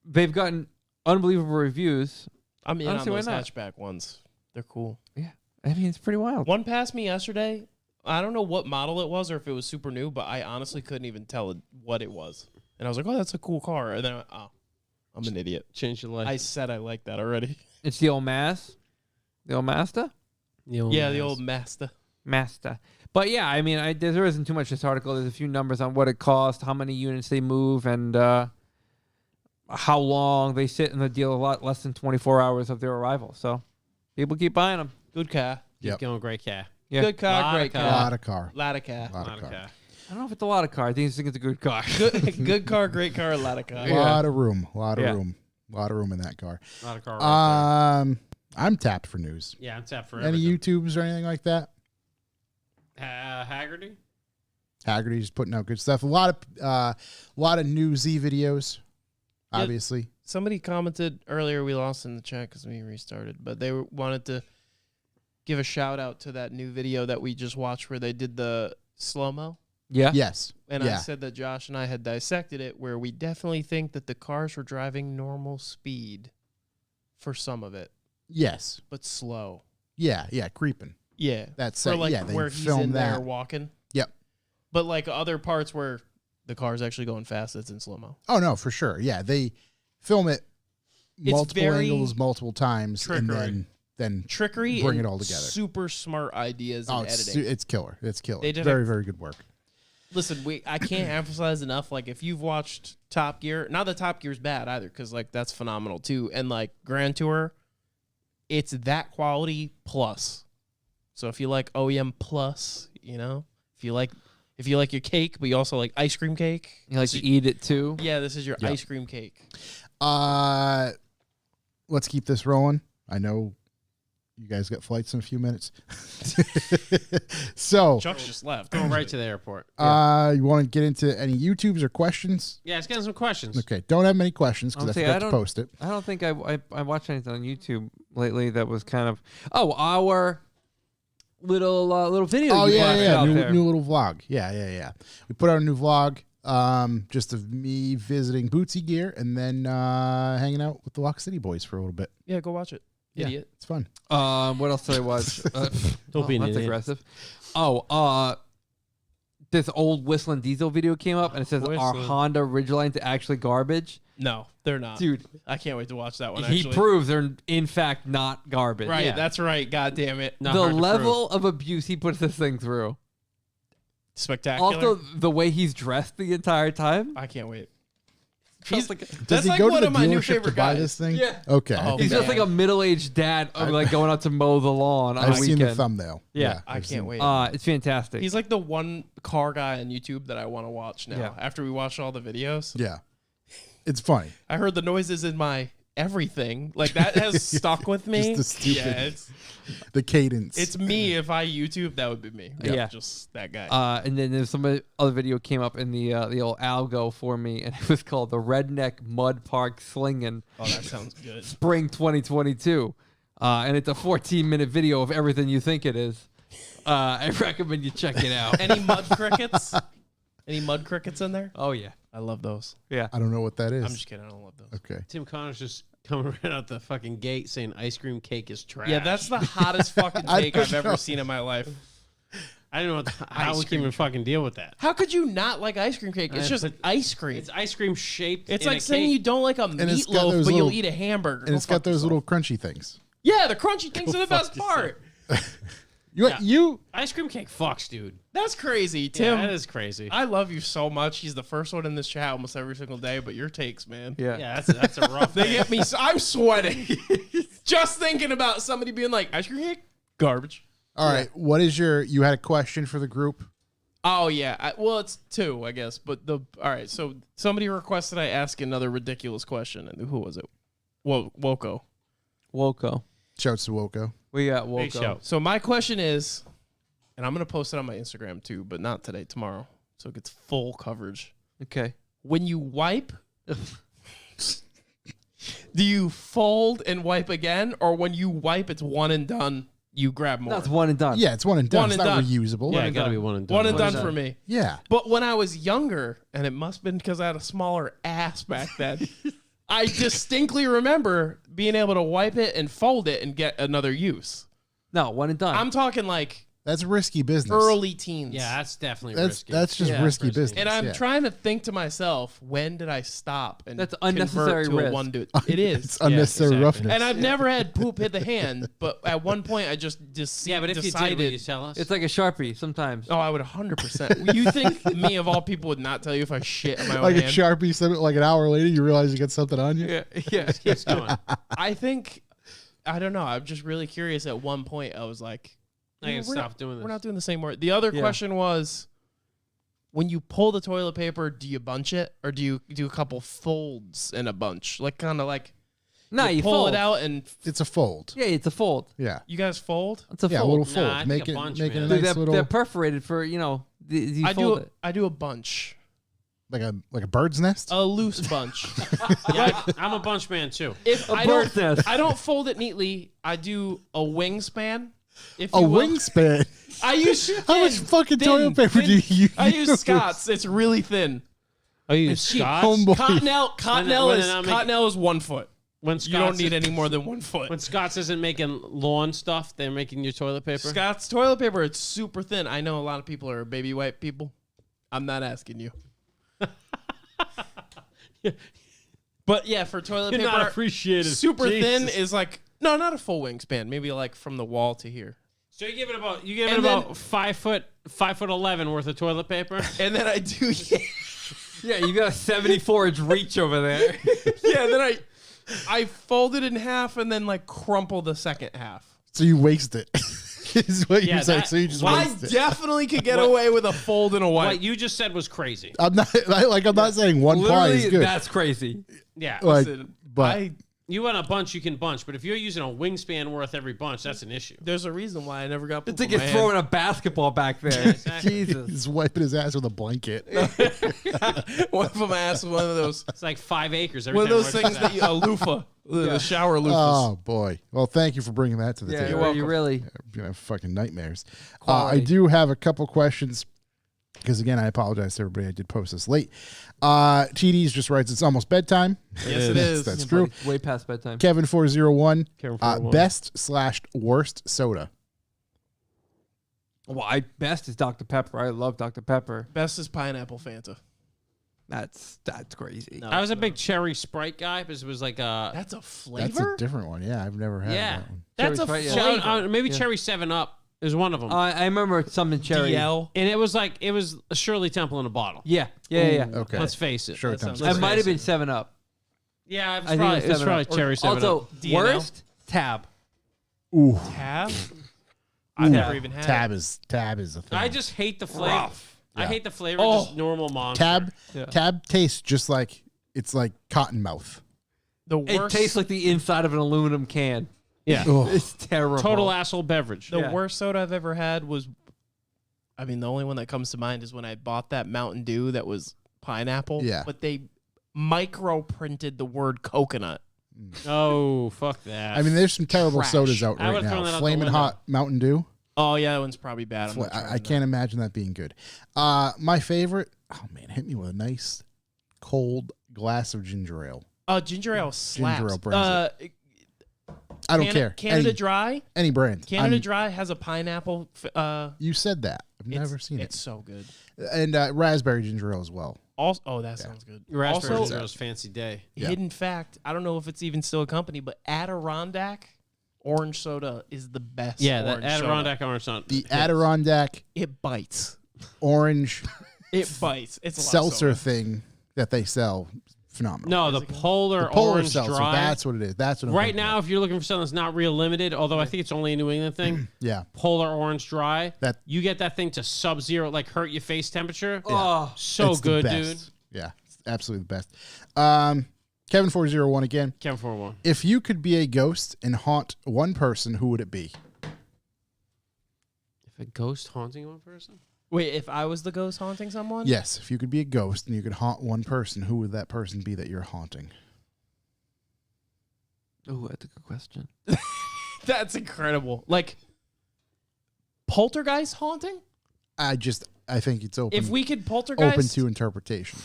they've gotten unbelievable reviews. I'm in Honestly, on why those not? hatchback ones. They're cool. Yeah. I mean, it's pretty wild. One passed me yesterday. I don't know what model it was or if it was super new, but I honestly couldn't even tell what it was. And I was like, oh, that's a cool car. And then I went, oh, I'm an idiot. Changed your life. I said I like that already. It's the old Mazda? The old Mazda? Yeah, the old Mazda. Mazda. But yeah, I mean, there isn't too much in this article. There's a few numbers on what it costs, how many units they move, and how long they sit in the deal. A lot less than 24 hours of their arrival. So people keep buying them. Good car. Yep. Keep going, great cat. Yeah. Good car, Lot of great car. car. Lot of car. Lot of car. Lot Lot of of car. cat. I don't know if it's a lot of car. I think it's a good car. Good car, great car, a lot of car. Lot of room. Lot of Yeah. room. Lot of room in that car. Lot of car. Right I'm tapped for news. there. Yeah, I'm tapped for Any everything. YouTubes or anything like that? Haggerty? Haggerty's putting out good stuff. A lot of new Z videos. Yeah. Obviously. Somebody commented earlier, we lost in the chat because we restarted, but they wanted to give a shout out to that new video that we just watched where they did the slow-mo Yeah. Yes. And I yeah. said that Josh and I had dissected it, where we definitely think that the cars were driving normal speed for some of it, Yes. but slow. Yeah. Yeah. Creeping. Yeah, That's for like yeah. They where he's filmed in there that. walking. Yep. But like other parts where the car's actually going fast, it's in slow mo. Oh no, for sure. Yeah, they film it It's multiple very angles, multiple times, trickery. and then Trickery, bring and it all together. Super smart ideas in it's editing. it's killer. It's killer. They did Very a- very good work. Listen, I can't emphasize enough. Like, if you've watched Top Gear, not that Top Gear's bad either, because like that's phenomenal too. And like Grand Tour, it's that quality plus. So if you like OEM plus, you know, if you like your cake, but you also like ice cream cake, You like to eat it too. yeah, this is your Yeah. ice cream cake. Let's keep this rolling. I know you guys got flights in a few minutes. So, Chuck's just left. Going right to the airport. you want to get into any YouTubes or questions? Yeah, let's get some questions. Okay, don't have many questions because I Honestly, forgot I to don't- post it. I don't think I watched anything on YouTube lately that was kind of our little video. Oh you yeah, blasted yeah, out new, there. new little vlog. Yeah. We put out a new vlog, just of me visiting Bootsy Gear and then hanging out with the Lock City boys for a little bit. Yeah, go watch it, Yeah. idiot. It's fun. What else did I watch? Don't be an that's idiot. aggressive. This old Whistling Diesel video came up and it says our Whistling. Honda Ridgelines are actually garbage. No, they're not, Dude, I can't wait to watch that one. he Actually, proves they're in fact not garbage. right? Yeah. That's right. God damn it, Not The hard to level of abuse he puts this thing through. spectacular. Also, the way he's dressed the entire time. I can't wait. He's like, Does That's he like go one to of the my new dealership to favorite buy guys. this thing? Yeah. Okay. Oh, he's just like a middle-aged dad, like going out to mow the lawn on I've a seen weekend. the thumbnail. Yeah. I I've can't seen- wait. It's fantastic. He's like the one car guy on YouTube that I want to watch now. Yeah. After we watch all the videos, Yeah. It's funny. I heard the noises in my everything. Like that has stuck with me. Just the stupid- Yeah, The cadence. it's me. If I YouTube, that would be me. Yeah. Just that guy. And then there's some other video came up in the old algo for me, and it was called the Redneck Mud Park Slinging Oh, that sounds good. Spring 2022, and it's a 14-minute video of everything you think it is. I recommend you check it out. Any mud crickets? Any mud crickets in there? Oh yeah, I love those. yeah. I don't know what that is. I'm just kidding. I don't love those. Okay. Tim Connor's just coming right out the fucking gate saying ice cream cake is trash. Yeah, that's the hottest fucking I take don't I've ever know. seen in my life. I don't know how Ice we can even fucking deal with that. How could you not like ice cream cake? It's just but ice cream. It's ice cream shaped. It's in like a saying cake. you don't like a it's got meatloaf, those but you'll little- eat a hamburger. And it's got those little crunchy things. Yeah, the crunchy things are the best part. You ice cream cake fucks, dude. That's crazy, Yeah, Tim. that is crazy. I love you so much. He's the first one in this chat almost every single day, but your takes, man. Yeah. Yeah, that's a rough. They get me. I'm sweating just thinking about somebody being like, ice cream cake? Garbage. all right. What is you had a question for the group? Oh, yeah. Well, it's two, I guess. But all right. So somebody requested I ask another ridiculous question. And who was it? Woko. Woko. Shouts to Woko. We got Big Woko. shout. So my question is, and I'm going to post it on my Instagram too, but not today, tomorrow. So it gets full coverage. Okay. When you wipe, do you fold and wipe again? Or when you wipe, it's one and done, you grab more? That's one and done. Yeah, it's one and done. One it's and not done. reusable. Yeah, and it gotta done. be one and done. One and One done and for done. me. Yeah. But when I was younger, and it must have been because I had a smaller ass back then, I distinctly remember being able to wipe it and fold it and get another use. No, one and done. I'm talking like That's risky business. early teens. Yeah, that's definitely That's risky. that's just Yeah, risky risky. business. And I'm yeah. trying to think to myself, when did I stop and That's convert unnecessary to a risk. one dude? It is. It's unnecessary exactly. roughness. And I've never had poop hit the hand, but at one point I just Yeah, but if decided. you did, will you tell us? it's like a Sharpie sometimes. Oh, I would 100%. You think me of all people would not tell you if I shit in my own like a hand? Sharpie, like an hour later, you realize you got something on you. Yeah. Yeah. Keeps going. I think, I don't know. I'm just really curious. At one point, I was like, I "Yeah, gotta we're stop not- doing this. We're not doing this anymore. The other Yeah. question was, when you pull the toilet paper, do you bunch it or do you do a couple folds in a bunch? Like kind of like No, you pull fold it out and It's a fold. Yeah, it's a fold. Yeah. you guys fold. It's a Yeah, a fold. little fold. Nah, I think make a it bunch, make it a man. nice Dude, they're, little they're perforated for you I do a bunch, like a bird's nest. a loose bunch. Yeah, I'm a bunch man too. If A I bird's don't, nest. I don't fold it neatly. I do a wingspan. If A you will. wingspan. I use How much thin, fucking thin, toilet paper thin. do you use? I use Scott's. It's really thin. Oh, you use It's cheap. Scott's? Homeboy. Cottonelle is 1 foot. When You don't need any more than 1 foot. When Scott's isn't making lawn stuff, they're making your toilet paper. Scott's toilet paper, it's super thin. I know a lot of people are baby wipe people. I'm not asking you. But yeah, for toilet You're paper, not appreciated. super thin Jesus. is like, no, not a full wingspan. Maybe like from the wall to here. So you give it about And then- 5'11" worth of toilet paper. And then I do, Yeah, you got a 74-inch reach over there. yeah, then I fold it in half and then like crumple the second half. So you waste it. Is what Yeah, you're saying. that- So you just I waste it. definitely could get away with a fold and a wipe. What you just said was crazy. I'm not I'm not saying one ply is Literally, good. that's crazy. Yeah. Like, Listen, but You want a bunch, you can bunch, but if you're using a wingspan worth every bunch, that's an issue. there's a reason why I never got poop It's like on you're my hand. throwing a basketball back there. Jesus. he's wiping his ass with a blanket. One of them asked one of those It's like 5 acres. Every one of time those I things that you, a loofah, the shower loofahs. Oh boy. Well, thank you for bringing that to the Yeah, table. you really. I'm gonna have fucking nightmares. I Quality. do have a couple questions because again, I apologize to everybody. I did post this late. TD's just writes, "It's almost bedtime." Yes, it is. That's Yeah, true. buddy, way past bedtime. Kevin401, Kevin401. best/worst soda. Well, best is Dr. Pepper. I love Dr. Pepper. Best is pineapple Fanta. That's crazy. No, I was a big cherry Sprite guy because it was like That's a That's flavor. a different one. Yeah, I've never had yeah. that one. That's Cherry a Sprite, yeah. flavor. Maybe Yeah. cherry 7-Up is one of them. I remember something cherry. DL. And it was a Shirley Temple in a bottle. Yeah. Okay. Let's face it. Sure, That Thompson. sounds It might have been 7-Up. Yeah, I think it was 7-Up. cherry 7-Up. Also, DNL? worst, Tab. Ooh, Tab. I've never even had tab it. is a thing. I just hate the flavor. Rough. I Yeah. hate the flavor. Oh. Just normal monster. tab. Yeah. Tab tastes just like it's like cotton mouth. The It worst. tastes like the inside of an aluminum can. Yeah. Ugh. It's terrible. Total asshole beverage. the Yeah. worst soda I've ever had was. I mean, the only one that comes to mind is when I bought that Mountain Dew that was pineapple. Yeah. But they micro printed the word coconut. Oh, fuck that. I mean, there's some terrible Trash. sodas out I right would've thrown that now. out the Flamin' window. Hot Mountain Dew. Oh yeah, that one's probably bad. I'm not I trying can't imagine that being good. My favorite. Oh man, hit me with a nice cold glass of ginger ale. Ginger ale slaps. Ginger ale brings I don't care. Canada Dry. Any brand. Canada I'm- Dry has a pineapple. You said that. I've never seen It's it. so good. And raspberry ginger ale as well. Also, oh, that sounds good. Raspberry also, Ginger Ale's fancy day. Yeah. hidden fact. I don't know if it's even still a company, but Adirondack orange soda is the best. Yeah, that orange soda. Adirondack orange on The Adirondack It bites. orange It bites. It's a lot of seltzer soda. thing that they sell. Phenomenal. No, the Polar, the Polar Orange seltzer. Dry. That's what it is. That's what I'm Right thinking now, of. if you're looking for something that's not real limited, although I think it's only a New England thing, Yeah. Polar Orange Dry. That- you get that thing to sub-zero, like hurt your face temperature. Oh, So It's the good, best. dude. Yeah. It's absolutely the best. Kevin401 again. Kevin 401. If you could be a ghost and haunt one person, who would it be? If a ghost haunting one person? Wait, if I was the ghost haunting someone? Yes, if you could be a ghost and you could haunt one person, who would that person be that you're haunting? Ooh, that's a good question. That's incredible. Like poltergeist haunting? I think it's open. If we could poltergeist, open to interpretation.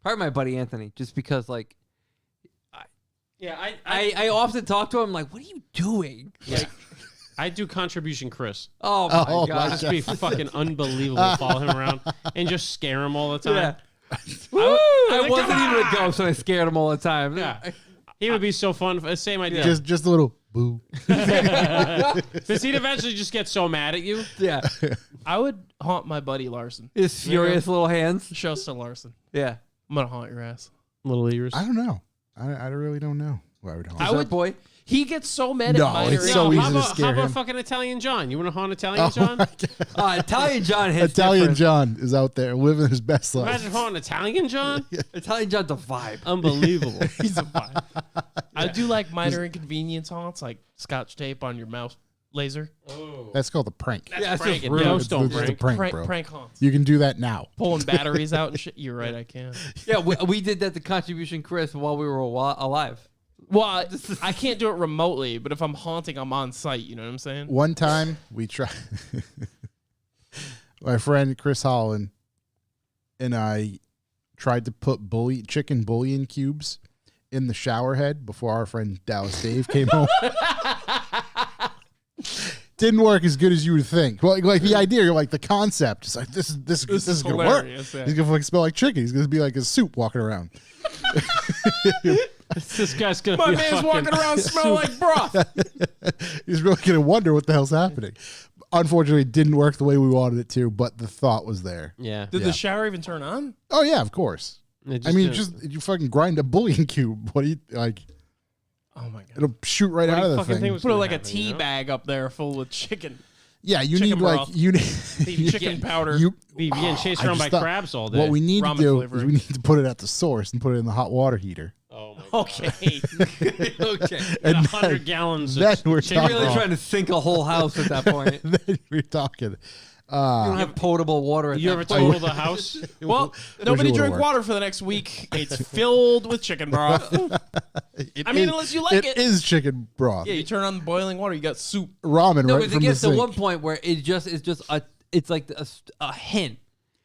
Probably my buddy Anthony, just because like Yeah, I often talk to him like, what are you doing? like, I do Contribution Chris. Oh my Oh, my god. Just be fucking unbelievable to follow him around and just scare him all the time. Yeah. Woo! I wasn't even a ghost, so I scared him all the time. Yeah. He would be so fun. Same idea. Just a little boo. Because he'd eventually just get so mad at you. Yeah. I would haunt my buddy Larson. His furious little hands. Shouts to Larson. Yeah. I'm gonna haunt your ass. Little ears. I don't know. I really don't know who I would haunt. I Dessert would- boy. He gets so mad No, at minor. it's so how easy to about, scare how about him. fucking Italian John? You want to haunt Italian Oh John? my God. Italian John hits Italian different. John is out there living his best life. Imagine haunting Italian John. Italian John's a vibe. Unbelievable. He's a vibe. I do like minor inconvenience haunts, like scotch tape on your mouse laser. That's called a prank. Yeah, it's prank just it. rude. Ghost don't It's just a prank. prank, bro. Prank haunts. You can do that now. Pulling batteries out and shit. You're right, I can. Yeah, we did that to Contribution Chris while we were alive. Well, I can't do it remotely, but if I'm haunting, I'm on site. You know what I'm saying? One time we tried. My friend Chris Holland and I tried to put chicken bouillon cubes in the shower head before our friend Dallas Dave came home. Didn't work as good as you would think. Well, like the idea, like the concept, is like this is gonna work. hilarious, yeah. He's gonna like smell like chicken. He's gonna be like a soup walking around. This guy's gonna My be man's fucking- walking around smelling like broth. He's really gonna wonder what the hell's happening. Unfortunately, it didn't work the way we wanted it to, but the thought was there. Yeah. Did Yeah. the shower even turn on? Oh yeah, of course. It I mean, didn't- you fucking grind a bouillon cube. What do you like? Oh my god! It'll shoot right What do out you of the fucking thing. think was Put gonna like a happen, tea you know? bag up there full of chicken, Yeah, you chicken need like broth. you need chicken powder. you. Be getting chased I around just by thought- crabs all day. What we need Ramen to do flavoring. is we need to put it at the source and put it in the hot water heater. Oh my god. Okay. Okay. And And then- 100 gallons then of we're chicken talking- Really broth. trying to sink a whole house at that point. You Then we're talking. don't have potable water at You that ever point. total the house? Well, nobody would've drink worked. water for the next week. It's filled with chicken broth. I mean, unless you like it. It is chicken broth. Yeah, you turn on the boiling water, you got soup. Ramen No, right but it from the gets to sink. one point where it just is just it's like a hint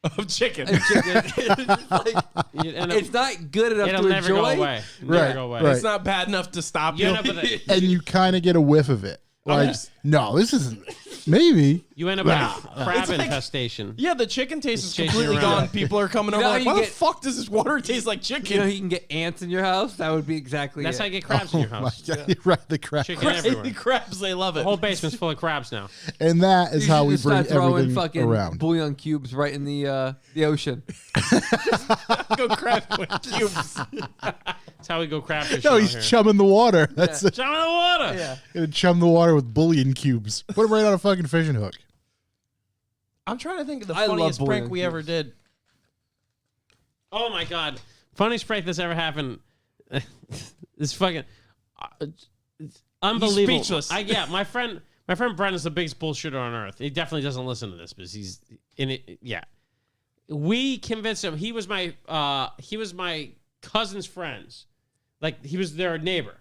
Of chicken. of chicken. It's, like, You end up- it's not good enough it'll to never go enjoy. away. Right, Never go away. right. It's not bad enough to stop You you. end up with a, And you kind of get a whiff of it. Like, just- no, this isn't. Maybe. you end up with Wow. a crab It's like- infestation. Yeah, the chicken taste is It's chasing completely you around. gone. People are coming You over know how like, you why the get- fuck does this water taste like You know, chicken? you can get ants in your house. That would be exactly That's it. how you get crabs in your Oh my house. God. You're right, the crap. Chicken everywhere. The crabs, they love The it. whole basement's full of crabs now. And that is You how should we just bring start throwing everything fucking around. bouillon cubes right in the ocean. Go crab with cubes. That's how we go crab fishing. No, out he's here. chumming the water. That's it. Jump in the water. Yeah. Gonna chum the water with bouillon cubes. Put him right on a fucking fishing hook. I'm trying to think of the I love funniest prank bouillon we ever cubes. did. Oh my god, funniest prank that's ever happened. It's fucking it's unbelievable. speechless. Yeah, my friend Brendan's the biggest bullshitter on earth. He definitely doesn't listen to this, but he's in it. Yeah, we convinced him. He was my cousin's friends. Like he was their neighbor,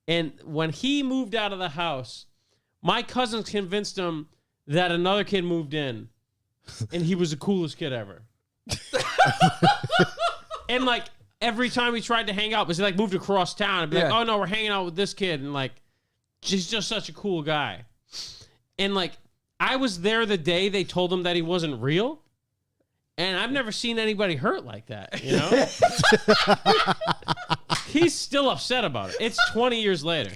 and when he moved out of the house, my cousins convinced him that another kid moved in, and he was the coolest kid ever. And like every time we tried to hang out, because he like moved across town and be like, Yeah. oh no, we're hanging out with this kid, and like he's just such a cool guy. And like I was there the day they told him that he wasn't real. And I've never seen anybody hurt like that, you know? He's still upset about it. It's 20 years later.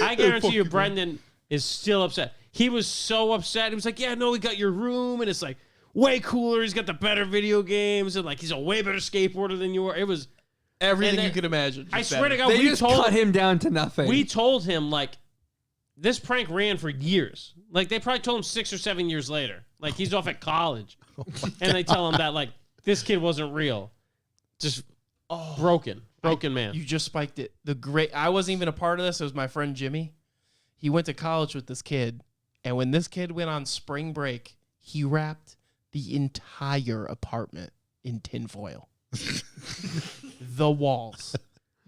I guarantee you Brendan is still upset. He was so upset. He was like, yeah, no, we got your room, and it's like way cooler. He's got the better video games, and like he's a way better skateboarder than you are. It was Everything And then- you could imagine. I just swear to better. God, They just cut him down to nothing. we told him like this prank ran for years. Like they probably told him 6 or 7 years later. Like he's off at college, and they tell him that like this kid wasn't real, just broken man. You just spiked it. I wasn't even a part of this. It was my friend Jimmy. He went to college with this kid, and when this kid went on spring break, he wrapped the entire apartment in tinfoil. The walls,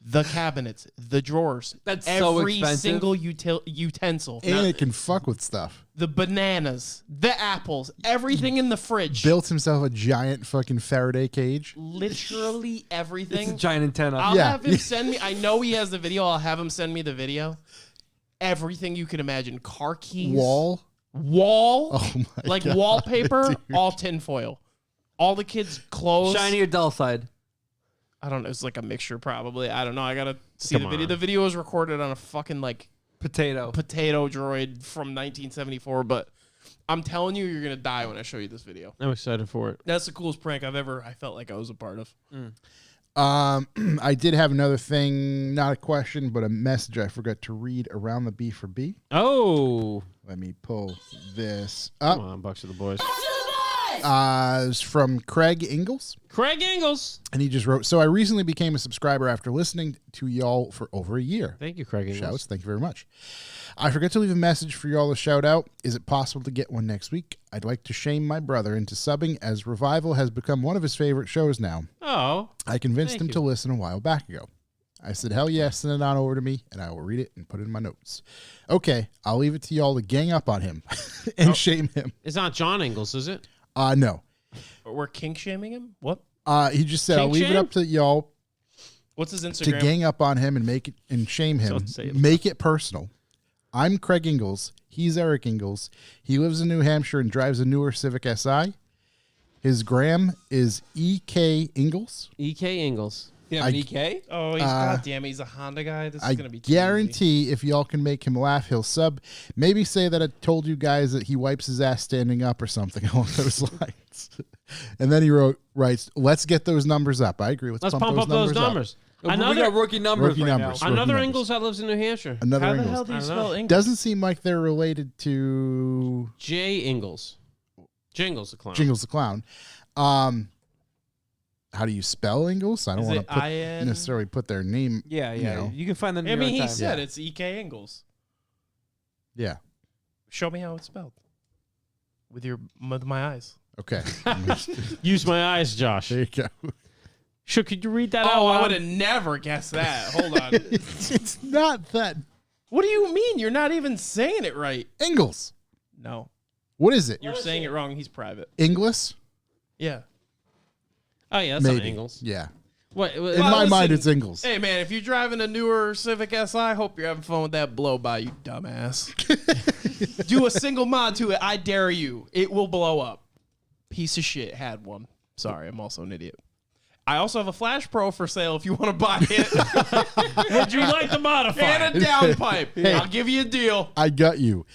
the cabinets, the drawers. That's so every expensive. single utensil. And it can fuck with stuff. The bananas, the apples, everything in the fridge. Built himself a giant fucking Faraday cage. Literally It's everything. a giant antenna. I'll Yeah. have him send me. I know he has the video. I'll have him send me the video. Everything you can imagine. Car keys. Wall. Oh my like God, wallpaper, dude. all tinfoil. All the kids' clothes. Shiny or dull side? I don't know. It's like a mixture, probably. I don't know. I gotta see Come the video. on. The video was recorded on a fucking like Potato. potato droid from 1974. But I'm telling you, you're gonna die when I show you this video. I'm excited for it. That's the coolest prank I felt like I was a part of. I did have another thing, not a question, but a message I forgot to read around the B for B. Oh, Let me pull this come up. on, Bucks to the boys. It's from Craig Ingalls. Craig Ingalls. And he just wrote, so I recently became a subscriber after listening to y'all for over a year. Thank you, Craig Ingalls. Shouts. Thank you very much. I forgot to leave a message for y'all to shout out. Is it possible to get one next week? I'd like to shame my brother into subbing as Revival has become one of his favorite shows now. Oh, I convinced Thank him you. to listen a while back ago. I said, hell yeah, send it on over to me, and I will read it and put it in my notes. Okay, I'll leave it to y'all to gang up on him and shame him. It's not John Ingalls, is it? No. We're kink shaming him. What? He just said, I'll Kink leave it shame? up to y'all What's his to Instagram? gang up on him and make it and shame him. Don't say it. Make it personal. I'm Craig Ingalls. He's Eric Ingalls. He lives in New Hampshire and drives a newer Civic Si. His gram is EK Ingalls. E.K. Ingalls. You have an EK? Oh, he's goddamn! He's a Honda guy. This is I gonna be too guarantee if y'all can make him laugh, he'll sub. Maybe say that I told you guys that he wipes his ass standing up or something along those lines. And then he writes, let's get those numbers up. I agree. Let's pump up those numbers. We got Another rookie numbers Rookie right numbers. now. another numbers. Ingalls that lives in New Hampshire. Another How the Ingalls. hell do you I don't spell know. Ingalls? Doesn't seem like they're related to J. Ingalls. Jingles the clown. Jingles the Clown. How do you spell Ingalls? I don't Is want it to I-N? necessarily put their name. Yeah, you yeah. know. You can find the New I mean, York he Times. said it's E.K. Ingalls. Yeah. Show me how it's spelled. With my eyes. Okay. Use my eyes, Josh. There you go. Sure, could you read that out Oh, I loud? would have never guessed that. Hold on. It's not that What do you mean? You're not even saying it right. Ingalls. No, What is it? you're saying it wrong. He's private. Inglis? Yeah. Oh, yeah, that's Maybe. not Ingalls. Yeah. What? In Well, my mind, listen. it's Ingalls. Hey, man, if you're driving a newer Civic Si, I hope you're having fun with that blow by, you dumbass. Do a single mod to it. I dare you. It will blow up. Piece of shit. Had one. Sorry, I'm also an idiot. I also have a Flash Pro for sale if you want to buy it. Would you like to modify? And a downpipe. I'll give you a deal. I got you.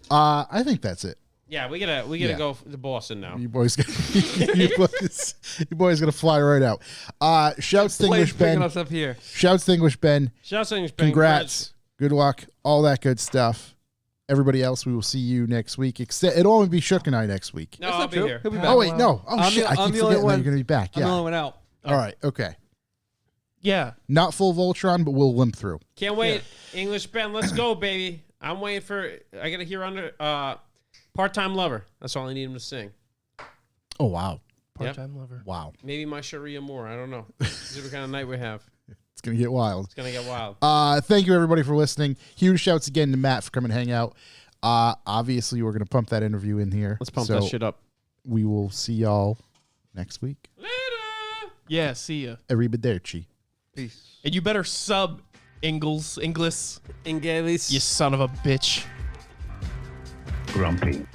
I think that's it. Yeah, we gotta Yeah. go to Boston now. You boys, you boys gonna fly right out. Shouts to Plane's English picking Ben. us up here. Shouts to English Ben. Shouts to English. Congrats. Good luck. All that good stuff. Everybody else, we will see you next week. Except it'll only be Shook and I next week. No, That's I'll not be true. here. He'll be back. Oh wait, no. Oh I'm shit! the- I I'm keep the only forgetting that one- you're gonna be back. I'm the Yeah. only one out. All right. Okay. Yeah. Not full Voltron, but we'll limp through. Can't wait. English Ben, let's go, baby. I'm waiting for. I gotta hear under part-time lover. That's all I need him to sing. Oh wow. Part-time lover. Wow. Maybe my Sharia more. I don't know. See what kind of night we have. It's gonna get wild. It's gonna get wild. Thank you everybody for listening. Huge shouts again to Matt for coming to hang out. Obviously we're gonna pump that interview in here. Let's pump So that shit up. We will see y'all next week. Later. Yeah, see ya. Arrivederci. Peace. And you better sub Ingles, Ingelis. you son of a bitch. Grumpy.